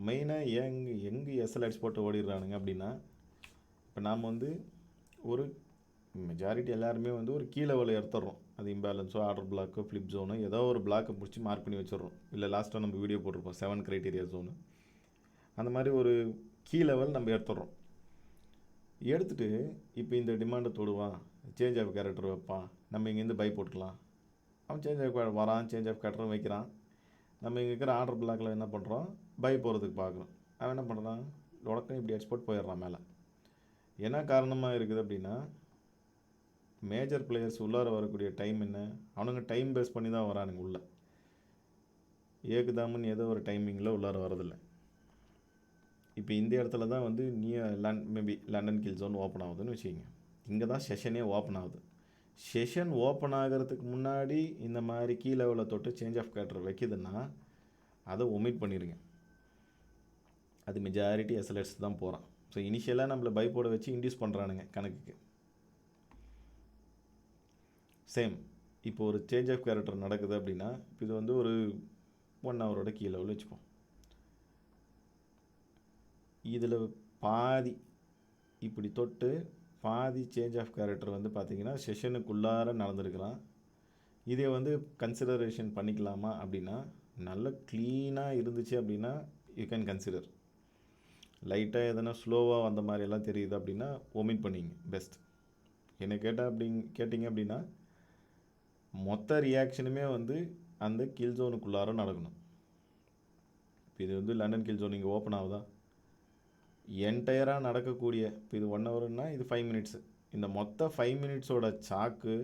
மெயினாக எங்கே எஸ்எல்எக்ஸ் போட்டு ஓடிடுறானுங்க அப்படின்னா, இப்போ நாம் வந்து ஒரு மெஜாரிட்டி எல்லாருமே வந்து ஒரு கீழே லெவலில் எடுத்துடுறோம். அது இம்பேலன்ஸோ, ஆர்டர் பிளாக்கோ, ஃப்ளிப் ஜோனோ ஏதோ ஒரு பிளாக்கை பிடிச்சி மார்க் பண்ணி வச்சிடுறோம். இல்லை லாஸ்ட்டாக நம்ம வீடியோ போட்டிருப்போம் 7 கிரைட்டீரியா ஜோனு. அந்த மாதிரி ஒரு கீ லெவல் நம்ம எடுத்துடுறோம். எடுத்துகிட்டு இப்போ இந்த டிமாண்டை தொடுவான், சேஞ்ச் ஆஃப் கேரக்டர் வைப்பான், நம்ம இங்கேருந்து பை போட்டுக்கலாம். அவன் சேஞ்ச் ஆஃப் வரான், சேஞ்ச் ஆஃப் கேரக்டரும் வைக்கிறான். நம்ம இங்கே இருக்கிற ஆர்டர் பிளாக்கில் என்ன பண்ணுறோம், பை போகிறதுக்கு பார்க்குறோம். அவன் என்ன பண்ணுறான், உடனே இப்படி எக்ஸ்போர்ட் போயிடுறான் மேலே. என்ன காரணமாக இருக்குது அப்படின்னா, மேஜர் பிளேயர்ஸ் உள்ளார வரக்கூடிய டைம் என்ன, அவனுங்க டைம் பேஸ் பண்ணி தான் வரானுங்க உள்ளே. ஏகுதாமன் ஏதோ ஒரு டைமிங்கில் உள்ளார வரதில்லை. இப்போ இந்த இடத்துல தான் வந்து maybe London kill zone open ஆகுதுன்னு வச்சுக்கிங்க. இங்கே தான் செஷனே ஓப்பன் ஆகுது. செஷன் ஓப்பன் ஆகிறதுக்கு முன்னாடி இந்த மாதிரி கீ லெவலில் தொட்டு சேஞ்ச் ஆஃப் கேரக்டர் வைக்கிதுன்னா அதை ஒமிட் பண்ணிடுங்க. அது மெஜாரிட்டி எஸ்எல்எஸ் தான் போகிறான். ஸோ இனிஷியலாக நம்மளை பை போட வச்சு இன்டியூஸ் பண்ணுறானுங்க கணக்குக்கு. சேம் இப்போ ஒரு சேஞ்ச் ஆஃப் கேரக்டர் நடக்குது அப்படின்னா, இப்போ இது வந்து ஒரு 1 ஹவரோட கீ லெவல் வச்சுப்போம். இதில் பாதி இப்படி தொட்டு பாதி சேஞ்ச் ஆஃப் கேரக்டர் வந்து பார்த்திங்கன்னா செஷனுக்குள்ளார நடந்திருக்கிறான். இதை வந்து கன்சிடரேஷன் பண்ணிக்கலாமா அப்படின்னா, நல்ல க்ளீனாக இருந்துச்சு அப்படின்னா யூ கேன் கன்சிடர். லைட்டாக எதனா ஸ்லோவாக வந்த மாதிரியெல்லாம் தெரியுது அப்படின்னா ஒமிட் பண்ணிங்க பெஸ்ட். என்னை கேட்டிங்க அப்படின்னா மொத்த ரியாக்ஷனுமே வந்து அந்த கில் ஜோனுக்குள்ளார நடக்கணும். இப்போ இது வந்து லண்டன் கில் ஜோன் இங்கே ஓப்பன் ஆகுதா, என்டையராக நடக்கக்கூடிய, இப்போ இது 1 ஹவர்னா இது 5 மினிட்ஸு, இந்த மொத்த 5 மினிட்ஸோட சாக்கு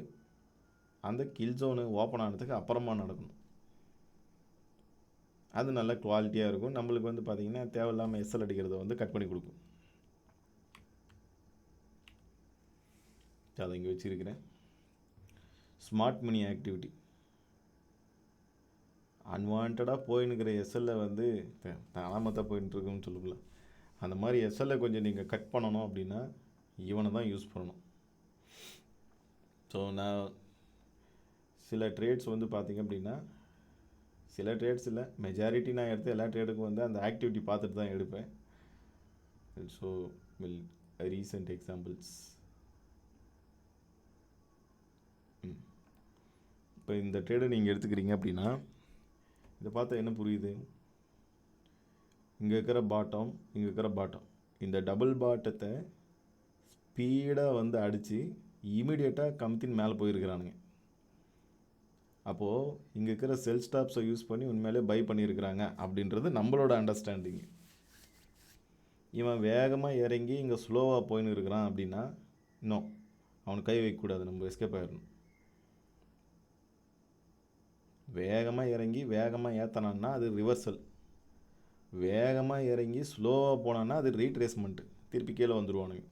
அந்த கில் ஜோனு ஓப்பன் ஆனதுக்கு அப்புறமா நடக்கணும். அது நல்ல குவாலிட்டியாக இருக்கும். நம்மளுக்கு வந்து பார்த்திங்கன்னா தேவையில்லாமல் எஸ்எல் அடிக்கிறத வந்து கட் பண்ணி கொடுக்கும். அதை இங்கே வச்சுருக்கிறேன். Smart money activity. அன்வான்டாக போயின்னுக்கிற எஸ்எல்லை வந்து தானாமத்தான் போயின்ட்டுருக்குன்னு சொல்லுங்களா, அந்த மாதிரி எஸ்எல்லை கொஞ்சம் நீங்கள் கட் பண்ணணும் அப்படின்னா இவனை தான் யூஸ் பண்ணணும். ஸோ நான் சில ட்ரேட்ஸ் வந்து பார்த்திங்க அப்படின்னா, சில ட்ரேட்ஸ் இல்லை, மெஜாரிட்டி நான் எடுத்த எல்லா ட்ரேடுக்கும் வந்து அந்த ஆக்டிவிட்டி பார்த்துட்டு தான் எடுப்பேன். So recent examples. இப்போ இந்த ட்ரேடை நீங்கள் எடுத்துக்கிறீங்க அப்படின்னா இதை பார்த்தா என்ன புரியுது? இங்கே இருக்கிற பாட்டம், இங்கே இருக்கிற பாட்டம், இந்த டபுள் பாட்டத்தை ஸ்பீடாக வந்து அடித்து இமீடியட்டாக கமுத்தின் மேலே போயிருக்கிறானுங்க. அப்போது இங்கே இருக்கிற செல் ஸ்டாப்ஸை யூஸ் பண்ணி உண்மையிலே பை பண்ணியிருக்கிறாங்க அப்படின்றது நம்மளோட அண்டர்ஸ்டாண்டிங்கு. இவன் வேகமாக இறங்கி இங்கே ஸ்லோவாக போயின்னு இருக்கிறான் அப்படின்னா இன்னும் அவனுக்கு கை வைக்கக்கூடாது, நம்ம எஸ்கேப் ஆகிடணும். வேகமாக இறங்கி வேகமாக ஏற்றினான்னா அது ரிவர்சல், வேகமாக இறங்கி ஸ்லோவாக போனான்னா அது ரீட்ரேஸ்மெண்ட்டு, திருப்பி கீழே வந்துடுவானுங்க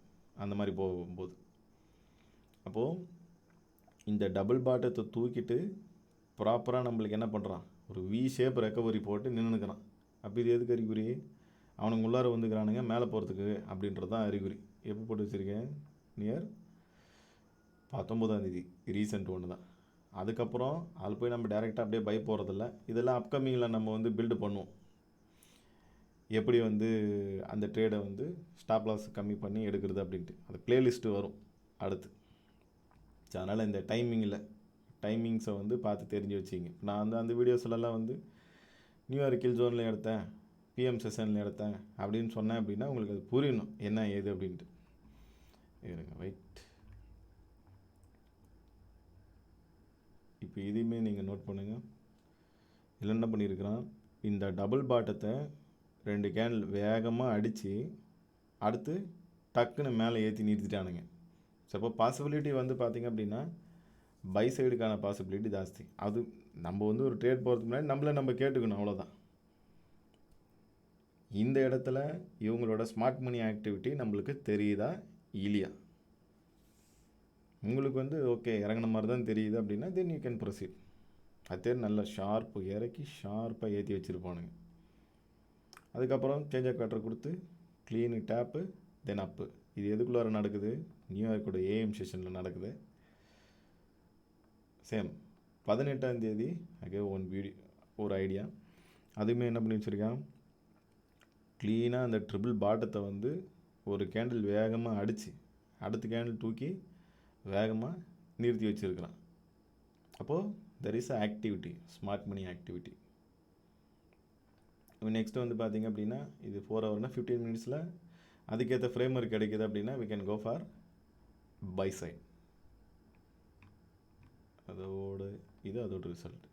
அந்த மாதிரி போகும்போது. அப்போது இந்த டபுள் பாட்டத்தை தூக்கிட்டு ப்ராப்பராக நம்மளுக்கு என்ன பண்ணுறான், ஒரு வி ஷேப் ரெக்கவரி போட்டு நின்றுக்கிறான். அப்போ இது எதுக்கு அறிகுறி? அவனுக்கு உள்ளார வந்துக்கிறானுங்க மேலே போகிறதுக்கு அப்படின்றது தான் அறிகுறி. எப்போ போட்டு வச்சுருக்கேன்? நியர் 19ஆம் தேதி, ரீசெண்ட் ஒன்று தான். அதுக்கப்புறம் அதில் போய் நம்ம டேரெக்டாக அப்படியே பை போகிறதில்ல. இதெல்லாம் அப்கமிங்கில் நம்ம வந்து பில்டு பண்ணுவோம், எப்படி வந்து அந்த ட்ரேடை வந்து ஸ்டாப் லாஸ் கம்மி பண்ணி எடுக்கிறது அப்படின்ட்டு. அது ப்ளேலிஸ்ட்டு வரும் அடுத்து. அதனால் இந்த டைமிங்ஸை வந்து பார்த்து தெரிஞ்சு வச்சிங்க. நான் வந்து அந்த வீடியோஸ்லாம் வந்து நியூ இயர் கில் ஜோனில் எடுத்தேன், பிஎம் செஷனில் எடுத்தேன் அப்படின்னு சொன்னேன் அப்படின்னா உங்களுக்கு அது புரியணும் என்ன ஏது அப்படின்ட்டு. இருங்க வெயிட். இப்போ இதையுமே நீங்கள் நோட் பண்ணுங்கள். இதில் என்ன பண்ணியிருக்கிறான், இந்த டபுள் பாட்டத்தை 2 கேண்டில் வேகமாக அடித்து அடுத்து டக்குன்னு மேலே ஏற்றி நிறுத்திட்டானுங்க. ஸோ அப்போ பாசிபிலிட்டி வந்து பார்த்திங்க அப்படின்னா பை சைடுக்கான பாசிபிலிட்டி ஜாஸ்தி. அது நம்ம வந்து ஒரு ட்ரேட் போகிறதுக்கு முன்னாடி நம்ம கேட்டுக்கணும், அவ்வளோதான். இந்த இடத்துல இவங்களோட ஸ்மார்ட் மணி ஆக்டிவிட்டி நம்மளுக்கு தெரியுதா இல்லையா? உங்களுக்கு வந்து ஓகே இறங்கின மாதிரி தான் தெரியுது அப்படின்னா தென் யூ கேன் ப்ரொசீட். அதே நல்லா ஷார்ப்பு இறக்கி ஷார்ப்பாக ஏற்றி வச்சுருப்பானுங்க. அதுக்கப்புறம் சேஞ்ச் ஆஃப் கட்டர் கொடுத்து க்ளீனு டேப்பு தென் அப்பு. இது எதுக்குள்ளார நடக்குது? நியூயார்க்கோட ஏஎம் செஷனில் நடக்குது. சேம் 18ஆம் தேதி அங்கே ஒரு ஐடியா அதுவுமே என்ன பண்ணி வச்சுருக்கான், க்ளீனாக அந்த ட்ரிபிள் பாட்டத்தை வந்து ஒரு கேண்டில் வேகமாக அடித்து அடுத்த கேண்டில் தூக்கி வேகமாக நிறுத்தி வச்சுருக்கிறான். அப்போது there is a activity, smart money activity. Next வந்து பார்த்திங்க அப்படின்னா இது 4 ஹவர்னால் 15 மினிட்ஸில் அதுக்கேற்ற ஃப்ரேம் ஒர்க் கிடைக்கிது அப்படின்னா we can go for buy side. அதோட ரிசல்ட்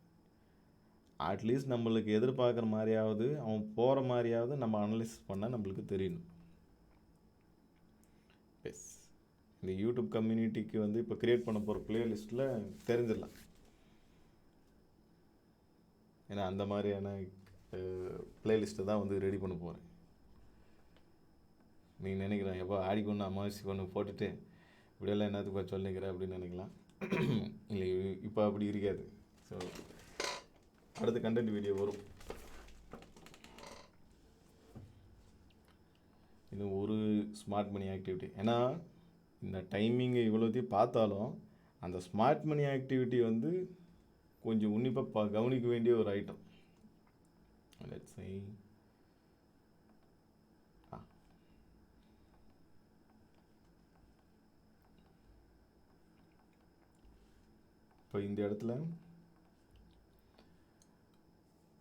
அட்லீஸ்ட் நம்மளுக்கு எதிர்பார்க்குற மாதிரியாவது அவன் போகிற மாதிரியாவது நம்ம அனலைஸ் பண்ணால் நம்மளுக்கு தெரியணும். எஸ், இந்த யூடியூப் கம்யூனிட்டிக்கு வந்து இப்போ க்ரியேட் பண்ண போகிற ப்ளேலிஸ்ட்டில் தெரிஞ்சிடலாம். ஏன்னா அந்த மாதிரியான ப்ளேலிஸ்ட்டை தான் வந்து ரெடி பண்ண போகிறேன். நீங்கள் நினைக்கிறேன் எப்போ ஆடிக்கொண்டு அமாவாசை கொண்டு போட்டுட்டு இப்படியெல்லாம் என்னத்துக்கு சொல்லிக்கிறேன் அப்படின்னு நினைக்கலாம். இல்லை, இப்போ அப்படி இருக்காது. ஸோ அடுத்த கண்டென்ட் வீடியோ வரும். இது ஒரு ஸ்மார்ட் மணி ஆக்டிவிட்டி. ஏன்னா இந்த டைமிங்கை இவ்வளோத்தையும் பார்த்தாலும் அந்த ஸ்மார்ட் மணி ஆக்டிவிட்டி வந்து கொஞ்சம் உன்னிப்பாக கவனிக்க வேண்டிய ஒரு ஐட்டம். லெட்ஸ் சே இப்போ இந்த இடத்துல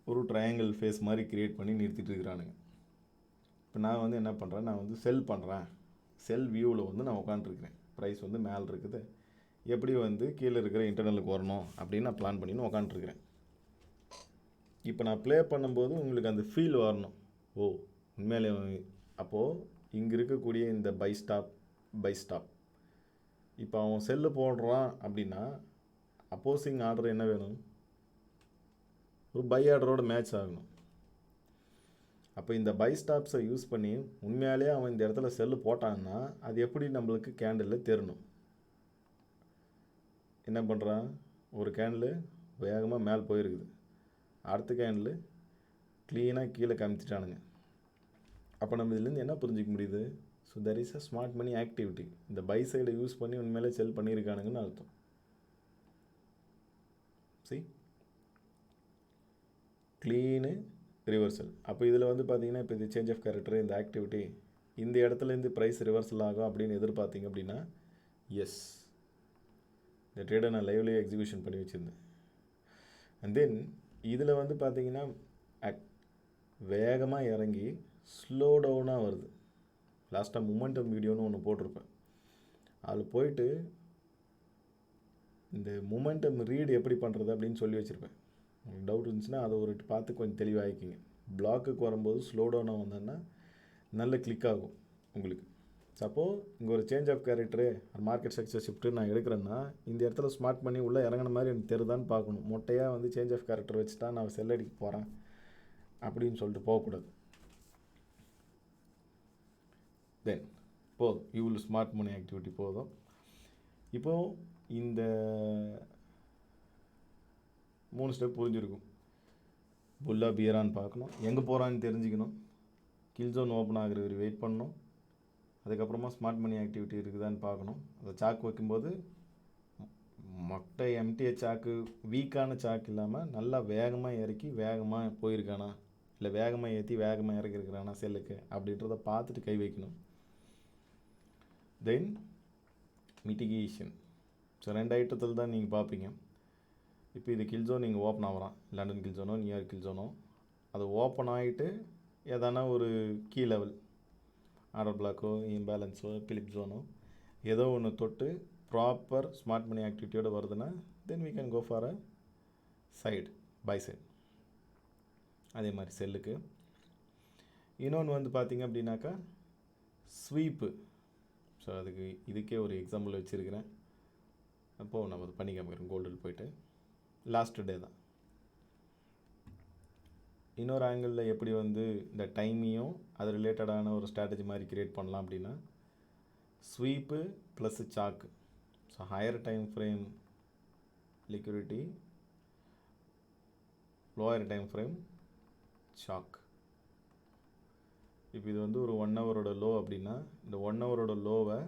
ஒரு ட்ரையாங்கிள் ஃபேஸ் மாதிரி க்ரியேட் பண்ணி நிறுத்திட்டு இருக்கிறானுங்க. இப்போ நான் வந்து என்ன பண்ணுறேன், நான் வந்து செல் பண்ணுறேன். செல் வியூவில் வந்து நான் உட்காந்துருக்கிறேன். ப்ரைஸ் வந்து மேலே இருக்குது, எப்படி வந்து கீழே இருக்கிற இன்டர்னலுக்கு வரணும் அப்படின்னு நான் பிளான் பண்ணின்னு உட்காந்துருக்கிறேன். இப்போ நான் ப்ளே பண்ணும்போது உங்களுக்கு அந்த ஃபீல் வரணும். ஓ உண்மையிலே அப்போது இங்கே இருக்கக்கூடிய இந்த பை ஸ்டாப் இப்போ அவன் செல்லு போடுறான் அப்படின்னா அப்போசிங் ஆர்டர் என்ன வேணும், ஒரு பை ஆர்டரோட மேட்ச் ஆகணும். அப்போ இந்த பை ஸ்டாப்ஸை யூஸ் பண்ணி உண்மையாலே அவன் இந்த இடத்துல செல்லு போட்டான்னா அது எப்படி நம்மளுக்கு கேண்டிலில் தெரியணும். என்ன பண்ணுறான், ஒரு கேண்டில் வேகமாக மேலே போயிருக்குது, அடுத்த கேண்டில் க்ளீனாக கீழே காமிச்சிட்டானுங்க. அப்போ நம்ம இதுலேருந்து என்ன புரிஞ்சிக்க முடியுது, so there is a smart money activity. இந்த பை சைடை யூஸ் பண்ணி உண்மையிலே செல் பண்ணியிருக்கானுங்கன்னு அர்த்தம். சி க்ளீனு ரிவர்சல். அப்போ இதில் வந்து பார்த்தீங்கன்னா இப்போ இது சேஞ்ச் ஆஃப் கேரக்டர், இந்த ஆக்டிவிட்டி இந்த இடத்துலேருந்து ப்ரைஸ் ரிவர்சல் ஆகும் அப்படின்னு எதிர்பார்த்தீங்க அப்படின்னா எஸ், இந்த ட்ரேடை நான் லைவ்லேயே எக்ஸிக்யூஷன் பண்ணி வச்சுருந்தேன். அண்ட் தென் இதில் வந்து பார்த்தீங்கன்னா வேகமாக இறங்கி ஸ்லோ டவுனாக வருது. லாஸ்ட்டாக மொமெண்டம் வீடியோன்னு ஒன்று போட்டிருப்பேன். அதில் போயிட்டு இந்த மொமெண்டம் ரீடு எப்படி பண்ணுறது அப்படின்னு சொல்லி வச்சுருப்பேன். உங்களுக்கு டவுட் இருந்துச்சுன்னா அதை ஒரு பார்த்து கொஞ்சம் தெளிவாகிக்கிங்க. பிளாக்குக்கு வரும்போது ஸ்லோ டவுனாக வந்தோன்னா நல்ல கிளிக் ஆகும் உங்களுக்கு. சப்போஸ் இங்கே ஒரு change of character market structure shift நான் எடுக்கிறேன்னா இந்த இடத்துல ஸ்மார்ட் பண்ணி உள்ளே இறங்கின மாதிரி எனக்கு தெரியுதான்னு பார்க்கணும். மொட்டையாக வந்து சேஞ்ச் ஆஃப் கேரக்டர் வச்சுட்டா நான் செல் அடிக்க போகிறேன் அப்படின்னு சொல்லிட்டு போகக்கூடாது. தென் போதும், இவ்வளோ ஸ்மார்ட் மணி ஆக்டிவிட்டி போதும். இப்போது இந்த 3 ஸ்டெப் புரிஞ்சிருக்கும். புல்லா பியரான்னு பார்க்கணும், எங்கே போகிறான்னு தெரிஞ்சுக்கணும், கில் ஜோன் ஓப்பன் ஆகிற வரை வெயிட் பண்ணணும், அதுக்கப்புறமா ஸ்மார்ட் மணி ஆக்டிவிட்டி இருக்குதான்னு பார்க்கணும். அதை சாக்கு வைக்கும்போது மொட்டை எம்டிஏ சாக்கு, வீக்கான சாக்கு இல்லாமல் நல்லா வேகமாக இறக்கி வேகமாக போயிருக்கானா, இல்லை வேகமாக ஏற்றி வேகமாக இறக்கிருக்கிறானா செல்லுக்கு அப்படின்றத பார்த்துட்டு கை வைக்கணும். தென் மிட்டிகேஷன். ஸோ 2 ஐட்டத்தில் தான் நீங்கள் பார்ப்பீங்க. இப்போ இது கில் ஜோன் நீங்கள் ஓப்பன் ஆகிறான், லண்டன் கில் ஜோனோ நியூயார்க் கில் ஜோனோ, அது ஓப்பன் ஆகிட்டு எதனா ஒரு கீ லெவல் ஆர்டர் பிளாக்கோ இம்பேலன்ஸோ பிலிப் ஜோனோ ஏதோ ஒன்று தொட்டு ப்ராப்பர் ஸ்மார்ட் மணி ஆக்டிவிட்டியோடு வருதுன்னா then we can go for a side, buy side. அதே மாதிரி செல்லுக்கு இன்னொன்று வந்து பார்த்திங்க அப்படின்னாக்கா ஸ்வீப்பு. ஸோ அதுக்கு இதுக்கே ஒரு எக்ஸாம்பிள் வச்சுருக்கிறேன். அப்போது நம்ம அது பண்ணி காமிக்கிறோம். கோல்டில் போய்ட்டு லாஸ்ட் டே தான். இன்னொரு ஆங்கிளில் எப்படி வந்து இந்த டைமையும் அது ரிலேட்டடான ஒரு ஸ்ட்ராட்டஜி மாதிரி க்ரியேட் பண்ணலாம் அப்படின்னா ஸ்வீப்பு ப்ளஸ் சாக்கு. So higher time frame liquidity, lower time frame சாக். இப்போ இது வந்து ஒரு 1 ஹவரோட லோ அப்படின்னா இந்த 1 ஹவரோட லோவை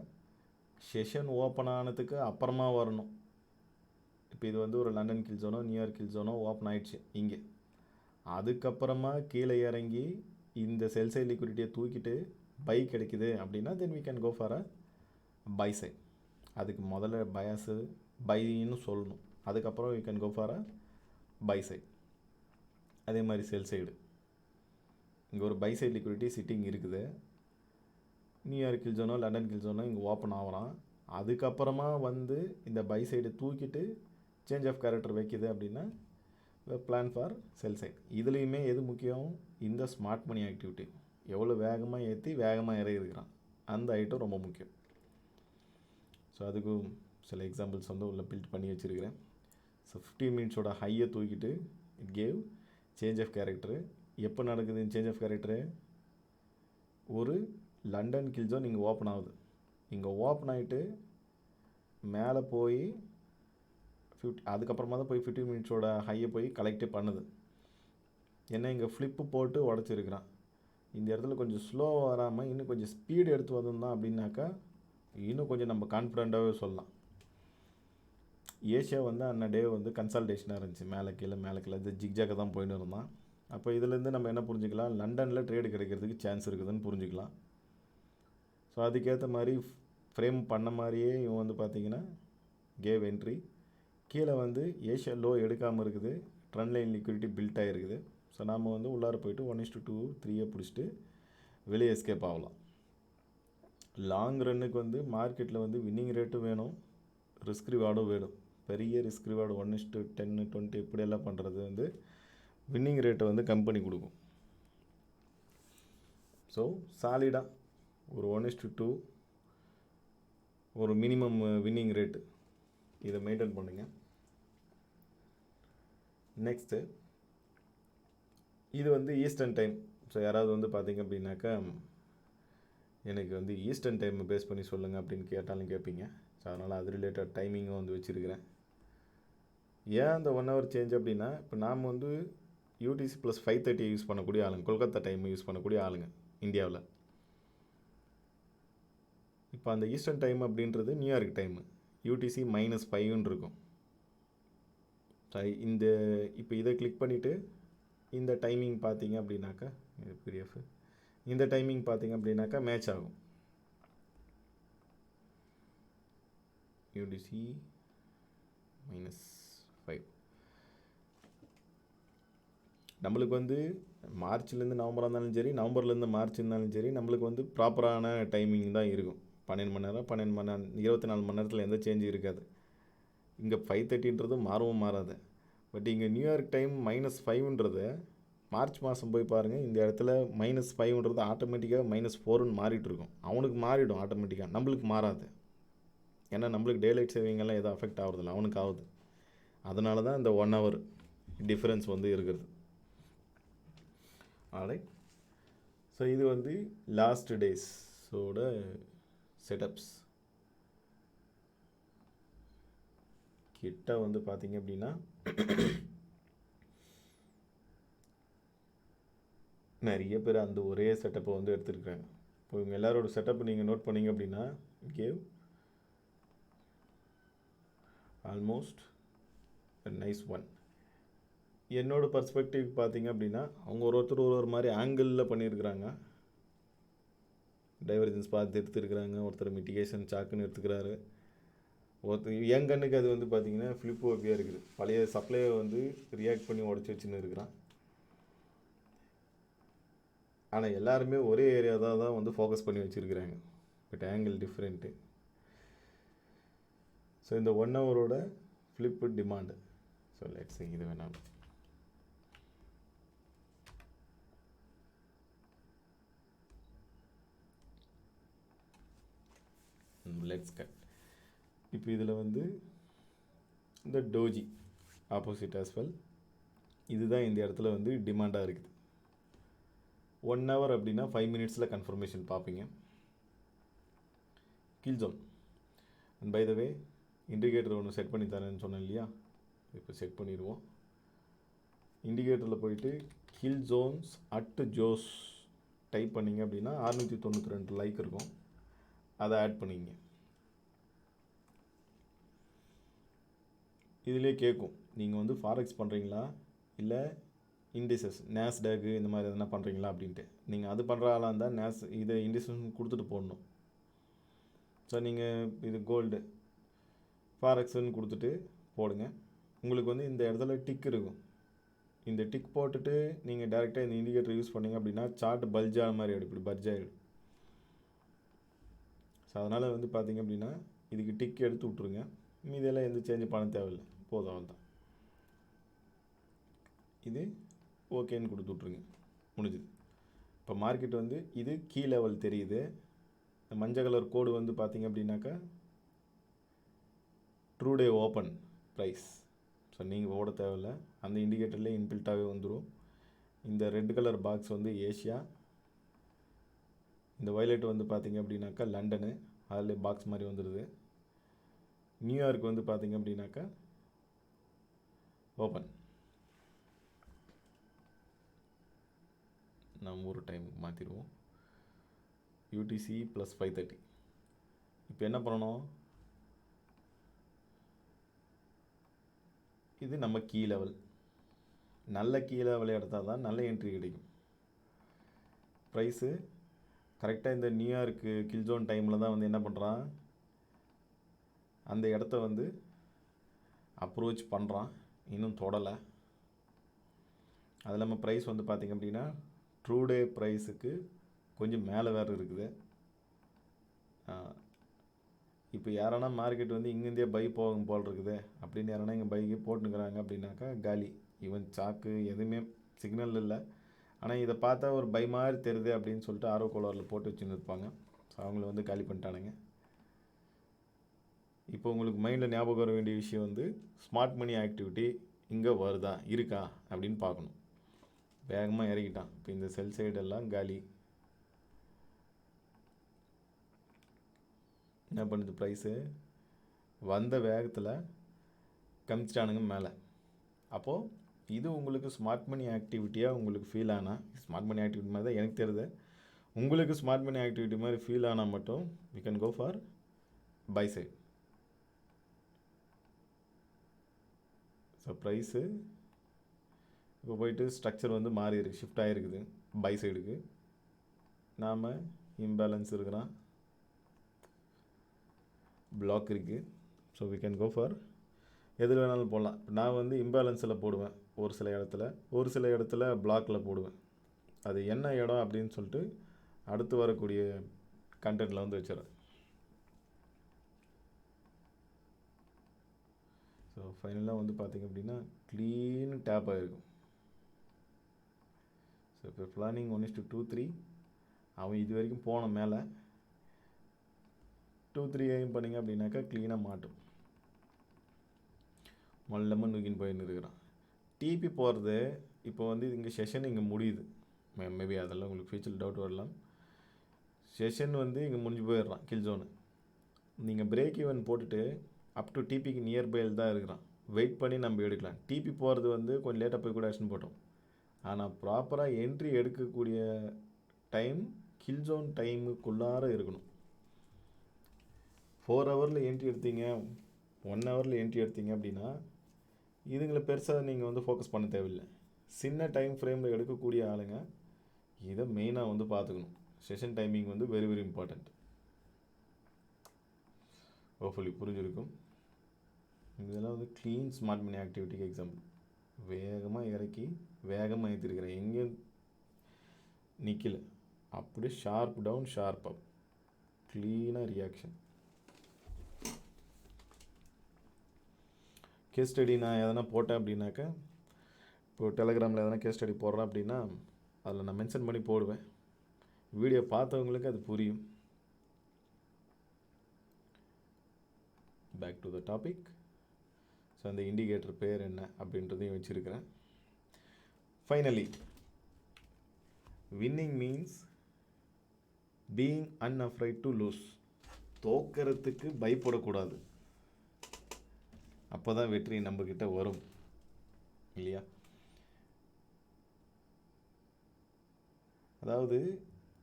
செஷன் ஓப்பன் ஆனதுக்கு அப்புறமா வரணும். இப்போ இது வந்து ஒரு லண்டன் கில் ஜோனோ நியூயார்க் கில் ஜோனோ ஓப்பன் ஆகிடுச்சு இங்கே, அதுக்கப்புறமா கீழே இறங்கி இந்த செல் சைட் லிக்விடிட்டியை தூக்கிட்டு பை கிடைக்குது அப்படின்னா then we can go for a buy side. அதுக்கு முதல்ல பயாஸு பைன்னு சொல்லணும், அதுக்கப்புறம் we can go for a buy side. அதே மாதிரி செல் சைடு இங்கே ஒரு பை சைட் லிக்விடிட்டி சிட்டிங் இருக்குது, நியூயார்க் கில் ஜோனோ லண்டன் கில் ஜோனோ இங்கே ஓப்பன் ஆகிறான், அதுக்கப்புறமா வந்து இந்த பை சைடு தூக்கிட்டு சேஞ்ச் ஆஃப் கேரக்டர் வைக்குது அப்படின்னா பிளான் ஃபார் செல் சைட். இதுலேயுமே எது முக்கியம், இந்த ஸ்மார்ட் மணி ஆக்டிவிட்டி எவ்வளோ வேகமாக ஏற்றி வேகமாக இறங்கிருக்கிறான் அந்த ஐட்டம் ரொம்ப முக்கியம். ஸோ அதுக்கும் சில எக்ஸாம்பிள்ஸ் வந்து உள்ள பில்ட் பண்ணி வச்சுருக்கிறேன். ஸோ 15 மினிட்ஸோட ஹையை தூக்கிட்டு it gave change of character. எப்போ நடக்குது இந்த சேஞ்ச் ஆஃப் கேரக்டரு, ஒரு லண்டன் கில் ஜோன் இங்கே ஓப்பன் ஆகுது, இங்கே ஓப்பன் ஆகிட்டு மேலே போய் அதுக்கப்புறமா தான் போய் 15 மினிட்ஸோட ஹையை போய் கலெக்டே பண்ணுது. ஏன்னா இங்கே ஃப்ளிப்பு போட்டு உடச்சிருக்கிறான். இந்த இடத்துல கொஞ்சம் ஸ்லோவாக வராமல் இன்னும் கொஞ்சம் ஸ்பீடு எடுத்து வந்திருந்தான் அப்படின்னாக்கா இன்னும் கொஞ்சம் நம்ம கான்ஃபிடெண்ட்டாகவே சொல்லலாம். ஏஷியா வந்து அன்ன டே வந்து கன்சல்டேஷனாக இருந்துச்சு, மேலே கீழே இது ஜிக்ஜாக தான் போயின்னு இருந்தான். அப்போ இதுலேருந்து நம்ம என்ன புரிஞ்சுக்கலாம், லண்டனில் ட்ரேடு கிடைக்கிறதுக்கு சான்ஸ் இருக்குதுன்னு புரிஞ்சுக்கலாம். ஸோ அதுக்கேற்ற மாதிரி ஃப்ரேம் பண்ண மாதிரியே இவன் வந்து பார்த்திங்கன்னா கேவ் என்ட்ரி. கீழே வந்து ஏஷியா லோ எடுக்காமல் இருக்குது, ட்ரெண்ட் லைன் லிக்விடிட்டி பில்ட் ஆகிருக்குது. ஸோ நாம் வந்து உள்ளார போய்ட்டு 1:2 3 பிடிச்சிட்டு வெளியே எஸ்கேப் ஆகலாம். லாங் ரன்னுக்கு வந்து மார்க்கெட்டில் வந்து வின்னிங் ரேட்டும் வேணும், ரிஸ்க் ரிவார்டும் வேணும். பெரிய ரிஸ்க் ரிவார்டு 1:10 20 இப்படியெல்லாம் பண்ணுறது வந்து வின்னிங் ரேட்டை வந்து கம்பெனி கொடுக்கும். ஸோ சாலிடாக ஒரு 1:2 ஒரு மினிமம் வின்னிங் ரேட்டு இதை மெயின்டைன் பண்ணுங்கள். நெக்ஸ்ட்டு இது வந்து ஈஸ்டர்ன் டைம். ஸோ யாராவது வந்து பார்த்திங்க அப்படின்னாக்கா எனக்கு வந்து ஈஸ்டர்ன் டைமை பேஸ் பண்ணி சொல்லுங்கள் அப்படின்னு கேட்டாலும் கேட்பீங்க. ஸோ அதனால் அது ரிலேட்டட் டைமிங்கும் வந்து வச்சுருக்கிறேன். ஏன் அந்த 1 hour சேஞ்ச் அப்படின்னா, இப்போ நாம் வந்து யூடிசி ப்ளஸ் 5:30 யூஸ் பண்ணக்கூடிய ஆளுங்க, கொல்கத்தா டைமை யூஸ் பண்ணக்கூடிய ஆளுங்க இந்தியாவில். இப்போ அந்த ஈஸ்டர்ன் டைம் அப்படின்றது நியூயார்க் டைமு, யூடிசி -5 இருக்கும். இந்த இப்போ இதை கிளிக் பண்ணிவிட்டு இந்த டைமிங் பார்த்தீங்க அப்படின்னாக்கா பிடிஎஃப் இந்த டைமிங் பார்த்தீங்க அப்படின்னாக்கா மேட்ச் ஆகும். யூடிசி -5 நம்மளுக்கு வந்து மார்ச்லேருந்து நவம்பராக இருந்தாலும் சரி, நவம்பர்லேருந்து மார்ச் இருந்தாலும் சரி, நம்மளுக்கு வந்து ப்ராப்பரான டைமிங் தான் இருக்கும். 12 மணி நேரம் 24 மணி நேரத்தில் எந்த சேஞ்சும் இருக்காது. இங்கே 5:30ன்றது மாறவும் மாறாது. பட் இங்கே நியூயார்க் டைம் -5ன்றது மார்ச் மாதம் போய் பாருங்கள், இந்த இடத்துல -5ன்றது ஆட்டோமேட்டிக்காக -4ன்னு மாறிட்டுருக்கும். அவனுக்கு மாறிடும் ஆட்டோமேட்டிக்காக, நம்மளுக்கு மாறாது. ஏன்னா நம்மளுக்கு டேலைட் சேவிங்கெல்லாம் எதுவும் அஃபெக்ட் ஆகுறதில்ல, அவனுக்கு ஆகுது. அதனால தான் இந்த 1 hour டிஃப்ரென்ஸ் வந்து இருக்கிறது. ஆல்ரைட். ஸோ இது வந்து லாஸ்ட் டேஸோட செட்டப்ஸ். கிட்ட வந்து பார்த்தீங்க அப்படின்னா நிறைய பேர் அந்த ஒரே செட்டப்பை வந்து எடுத்துருக்காங்க. இப்போ இவங்க எல்லாரோட செட்டப் நீங்கள் நோட் பண்ணிங்க அப்படின்னா கேவ் ஆல்மோஸ்ட் நைஸ் ஒன். என்னோடய பர்ஸ்பெக்டிவ் பார்த்தீங்க அப்படின்னா அவங்க ஒருத்தர் ஒரு மாதிரி ஆங்கிளில் பண்ணியிருக்கிறாங்க. டைவர்ஜன்ஸ் பார்த்து எடுத்துருக்குறாங்க. ஒருத்தர் மிட்டிகேஷன் சாக்குன்னு எடுத்துக்கிறாரு. ஒருத்தர் என் கண்ணுக்கு அது வந்து பார்த்திங்கன்னா ஃப்ளிப்பு அப்படியே இருக்குது. பழைய சப்ளையை வந்து ரியாக்ட் பண்ணி உடச்சி வச்சுன்னு இருக்கிறான். ஆனால் எல்லாருமே ஒரே ஏரியா தான் வந்து ஃபோக்கஸ் பண்ணி வச்சுருக்கிறாங்க. But angle different. ஸோ இந்த 1 hour flip demand. So let's இது வேணாம். Let's cut. இப்போ இதில் வந்து இந்த டோஜி ஆப்போசிட் ஆஸ் வெல் இதுதான் இந்த இடத்துல வந்து டிமாண்டாக இருக்குது. 1 hour அப்படின்னா 5 minutesல கன்ஃபர்மேஷன் பார்ப்பீங்க. Kill zone. And by the way indicator ஒன்று செட் பண்ணி தரேன்னு சொன்னேன் இல்லையா, இப்போ செட் பண்ணிடுவோம். இண்டிகேட்டரில் போயிட்டு கில் ஜோன்ஸ் அட் ஜோஸ் டைப் பண்ணிங்க அப்படின்னா 692 லைக் இருக்கும். அதை ஆட் பண்ணிங்க. இதிலே கேட்கும் நீங்கள் வந்து ஃபாரெக்ஸ் பண்ணுறீங்களா இல்லை இண்டிசஸ் நேஸ்டாக்கு இந்த மாதிரி எதனா பண்ணுறீங்களா அப்படின்ட்டு. நீங்கள் அது பண்ணுற ஆளாக இருந்தால் இதை இண்டிசஸ் கொடுத்துட்டு போடணும். ஸோ நீங்கள் இது கோல்டு ஃபாரெக்ஸ்ன்னு கொடுத்துட்டு போடுங்க. உங்களுக்கு வந்து இந்த இடத்துல டிக் இருக்கும். இந்த டிக் போட்டுட்டு நீங்கள் டேரெக்டாக இந்த இண்டிகேட்டர் யூஸ் பண்ணிங்க அப்படின்னா சார்ட் பல்ஜான மாதிரி ஆகிடும். இப்படி பல்ஜாகிடும். ஸோ அதனால் வந்து பார்த்திங்க அப்படின்னா இதுக்கு டிக் எடுத்து விட்ருங்க. மீதெல்லாம் எந்த சேஞ்ச் பண்ண தேவையில்லை, போதும், அவள் தான். இது ஓகேன்னு கொடுத்து விட்ருங்க, முடிஞ்சுது. இப்போ மார்க்கெட் வந்து இது கீ லெவல் தெரியுது. மஞ்சள் கலர் கோடு வந்து பார்த்திங்க அப்படின்னாக்கா ட்ரூ டே ஓப்பன் ப்ரைஸ். ஸோ நீங்கள் ஓட தேவையில்லை, அந்த இண்டிகேட்டர்லேயே இன்பில்ட்டாகவே வந்துடும். இந்த ரெட் கலர் பாக்ஸ் வந்து ஏஷியா, இந்த வயலட் வந்து பார்த்திங்க அப்படின்னாக்கா லண்டனு, அதில் பாக்ஸ் மாதிரி வந்துடுது. நியூயார்க் வந்து பார்த்திங்க அப்படின்னாக்கா ஓப்பன். நம்ம ஒரு டைமுக்கு மாற்றிடுவோம். UTC plus 5:30. இப்போ என்ன பண்ணணும், இது நம்ம கீ லெவல். நல்ல கீ லெவல் எடுத்தால் தான் நல்ல என்ட்ரி கிடைக்கும். ப்ரைஸு கரெக்டாக இந்த நியூயார்க்கு கில்ஜோன் டைமில் தான் வந்து என்ன பண்ணுறான், அந்த இடத்த வந்து அப்ரோச் பண்ணுறான். இன்னும் தொடலை. அது இல்லாமல் ப்ரைஸ் வந்து பார்த்திங்க அப்படின்னா ட்ரூ டே ப்ரைஸுக்கு கொஞ்சம் மேலே வேறு இருக்குது. இப்போ யாரானா மார்க்கெட் வந்து இங்கேருந்தே பை போகும் போல் இருக்குது அப்படின்னு யாரானா இங்கே பைக்கு போட்டுக்கிறாங்க அப்படின்னாக்கா காலி. ஈவன் சாக்கு எதுவுமே சிக்னல் இல்லை. ஆனால் இதை பார்த்தா ஒரு பை மாதிரி தெரியுது அப்படின்னு சொல்லிட்டு ஆர்வ கோளாறில் போட்டு வச்சுன்னு இருப்பாங்க. ஸோ அவங்கள வந்து காலி பண்ணிட்டானுங்க. இப்போ உங்களுக்கு மைண்டில் ஞாபகம் வர வேண்டிய விஷயம் வந்து ஸ்மார்ட் மணி ஆக்டிவிட்டி இங்கே வருதா இருக்கா அப்படின்னு பார்க்கணும். வேகமாக இறக்கிட்டான். இப்போ இந்த செல் சைடெல்லாம் காலி. என்ன பண்ணுது, ப்ரைஸு வந்த வேகத்தில் கமிச்சிட்டானுங்க மேலே. அப்போது இது உங்களுக்கு ஸ்மார்ட் மணி ஆக்டிவிட்டியாக உங்களுக்கு ஃபீல் ஆனால், ஸ்மார்ட் மணி ஆக்டிவிட்டி மாதிரி தான் எனக்கு தெரியுது, உங்களுக்கு ஸ்மார்ட் மணி ஆக்டிவிட்டி மாதிரி ஃபீல் ஆனால் மட்டும் you can go for buy side. So price இப்போ போயிட்டு ஸ்ட்ரக்சர் வந்து மாறி இருக்கு, ஷிஃப்ட் ஆகிருக்குது பை சைடுக்கு. நாம் இம்பேலன்ஸ் இருக்கிறான், பிளாக் இருக்குது. So we can go for எதில் வேணாலும் போடலாம். நான் வந்து இம்பேலன்ஸில் போடுவேன் ஒரு சில இடத்துல பிளாக்கில் போடுவேன். அது என்ன இடம் அப்படின்னு சொல்லிட்டு அடுத்து வரக்கூடிய கண்டென்ட்டில் வந்து வச்சிடறேன். ஸோ ஃபைனலாக வந்து பார்த்திங்க அப்படின்னா க்ளீன் டேப் ஆகிருக்கும். ஸோ இப்போ பிளானிங் 1:2-3 அவன் இது வரைக்கும் போன மேலே 2-3 எய்ம் பண்ணிங்க அப்படின்னாக்கா க்ளீனாக மாட்டும். மொல்லமாக நூக்கின்னு போயின்னு இருக்கிறான். டிபி போகிறது இப்போ வந்து இங்கே செஷன் இங்கே முடியுது. மேபி அதெல்லாம் உங்களுக்கு ஃபியூச்சரில் டவுட் வரலாம். செஷன் வந்து இங்கே முடிஞ்சு போயிடுறான் கில் ஜோனு. நீங்கள் பிரேக் ஈவன் போட்டுட்டு அப் டு டிபிக்கு நியர்பையில் தான் இருக்கிறான். வெயிட் பண்ணி நம்ம எடுக்கலாம். டிபி போகிறது வந்து கொஞ்சம் லேட்டாக போய் கூட ஆக்ஷன் போட்டோம். ஆனால் ப்ராப்பராக என்ட்ரி எடுக்கக்கூடிய டைம் கில் ஜோன் டைமுக்குள்ளார இருக்கணும். 4 ஹவரில் என்ட்ரி எடுத்தீங்க, 1 ஹவரில் என்ட்ரி எடுத்தீங்க அப்படின்னா இதுங்களை பெருசாக நீங்கள் வந்து ஃபோக்கஸ் பண்ண தேவையில்லை. சின்ன டைம் ஃப்ரேமில் எடுக்கக்கூடிய ஆளுங்க இதை மெயினாக வந்து பார்த்துக்கணும். செஷன் டைமிங் வந்து வெரி வெரி இம்பார்ட்டண்ட். ஹோப்ஃபுல்லி புரிஞ்சிருக்கும். இதெல்லாம் வந்து க்ளீன் ஸ்மார்ட் மணி ஆக்டிவிட்டிக்கு எக்ஸாம்பிள். வேகமாக இறக்கி வேகமாக ஏற்றிருக்கிறேன், எங்கேயும் நிற்கல. அப்படியே ஷார்ப் டவுன் ஷார்ப் அப், க்ளீனாக ரியாக்ஷன். கேஸ் ஸ்டடி நான் எதனா போட்டேன் அப்படின்னாக்கா, இப்போ டெலகிராமில் எதனா கேஸ் ஸ்டடி போடுறேன் அப்படின்னா அதில் நான் மென்ஷன் பண்ணி போடுவேன். வீடியோ பார்த்தவங்களுக்கு அது புரியும். Back to the topic. So அந்த இண்டிகேட்டர் பேர் என்ன அப்படின்றதையும் வச்சுருக்கிறேன். Finally, winning means being unafraid to lose. தோக்கிறதுக்கு பயப்படக்கூடாது. அப்போ தான் வெற்றி நம்மக்கிட்ட வரும் இல்லையா? அதாவது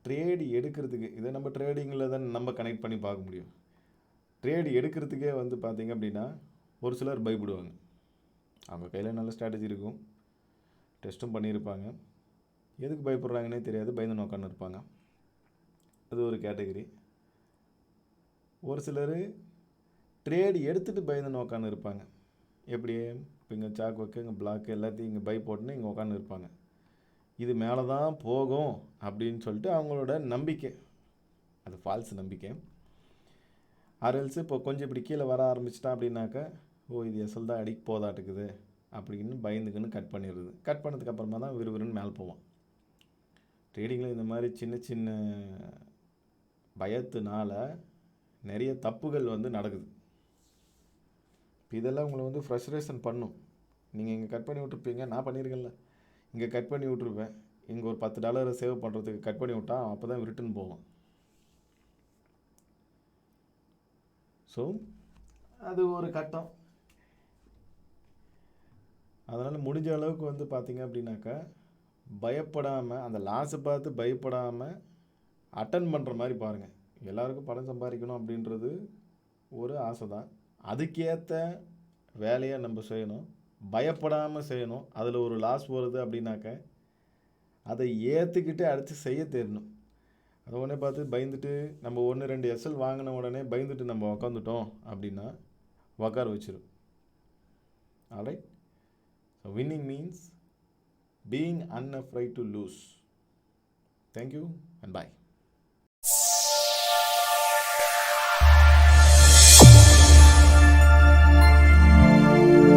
ட்ரேடு எடுக்கிறதுக்கு, இதை நம்ம ட்ரேடிங்கில் தான் நம்ம கனெக்ட் பண்ணி பார்க்க முடியும். ட்ரேடு எடுக்கிறதுக்கே வந்து பார்த்திங்க அப்படின்னா ஒரு சிலர் பயப்படுவாங்க. அவங்க கையில் நல்ல ஸ்ட்ராட்டஜி இருக்கும், டெஸ்ட்டும் பண்ணியிருப்பாங்க, எதுக்கு பயப்படுறாங்கன்னே தெரியாது, பயந்து நோக்கான்னு இருப்பாங்க. அது ஒரு கேட்டகரி. ஒரு சிலர் ட்ரேடு எடுத்துகிட்டு பயந்து நோக்கான்னு இருப்பாங்க. எப்படி, இப்போ இங்கே சாக் வைக்க, இங்கே பிளாக் எல்லாத்தையும் இங்கே பை போட்டுன்னு இங்கே உட்காந்து இருப்பாங்க. இது மேலே தான் போகும் அப்படின்னு சொல்லிட்டு அவங்களோட நம்பிக்கை, அது ஃபால்ஸ் நம்பிக்கை. ஆர்எல்ஸ் இப்போ கொஞ்சம் இப்படி கீழே வர ஆரம்பிச்சிட்டா அப்படின்னாக்கா, ஓ இது எஸ்எல் தான் அடிக்க போதாட்டுக்குது அப்படின்னு பயந்துக்குன்னு கட் பண்ணிடுறது. கட் பண்ணதுக்கப்புறமா தான் விறுவிறுன்னு மேலே போவான். ட்ரேடிங்கில் இந்த மாதிரி சின்ன சின்ன பயத்தினால நிறைய தப்புகள் வந்து நடக்குது. இதெல்லாம் உங்களை வந்து ஃப்ரஸ்ட்ரேஷன் பண்ணும். நீங்கள் இங்கே கட் பண்ணி விட்டுருப்பீங்க, நான் பண்ணியிருக்கேன்ல, இங்கே கட் பண்ணி விட்ருப்பேன், இங்கே ஒரு $10 சேவ் பண்ணுறதுக்கு கட் பண்ணி விட்டால் அப்போ தான் ரிட்டர்ன் போவான். ஸோ அது ஒரு கட்டம். அதனால் முடிஞ்ச அளவுக்கு வந்து பார்த்திங்க அப்படின்னாக்கா பயப்படாமல், அந்த லாஸை பார்த்து பயப்படாமல் அட்டன் பண்ணுற மாதிரி பாருங்கள். எல்லாருக்கும் பணம் சம்பாதிக்கணும் அப்படின்றது ஒரு ஆசை தான். அதுக்கேற்ற வேலையை நம்ம செய்யணும், பயப்படாமல் செய்யணும். அதில் ஒரு லாஸ் வருது அப்படின்னாக்க அதை ஏற்றுக்கிட்டு அடுத்து செய்ய தெரியணும். அதை உடனே பார்த்து பயந்துட்டு நம்ம 1-2 எஸ்எல் வாங்கின உடனே பயந்துட்டு நம்ம உக்காந்துட்டோம் அப்படின்னா உக்கார வச்சிடும். Alright. So winning means being unafraid to lose. Thank you and bye.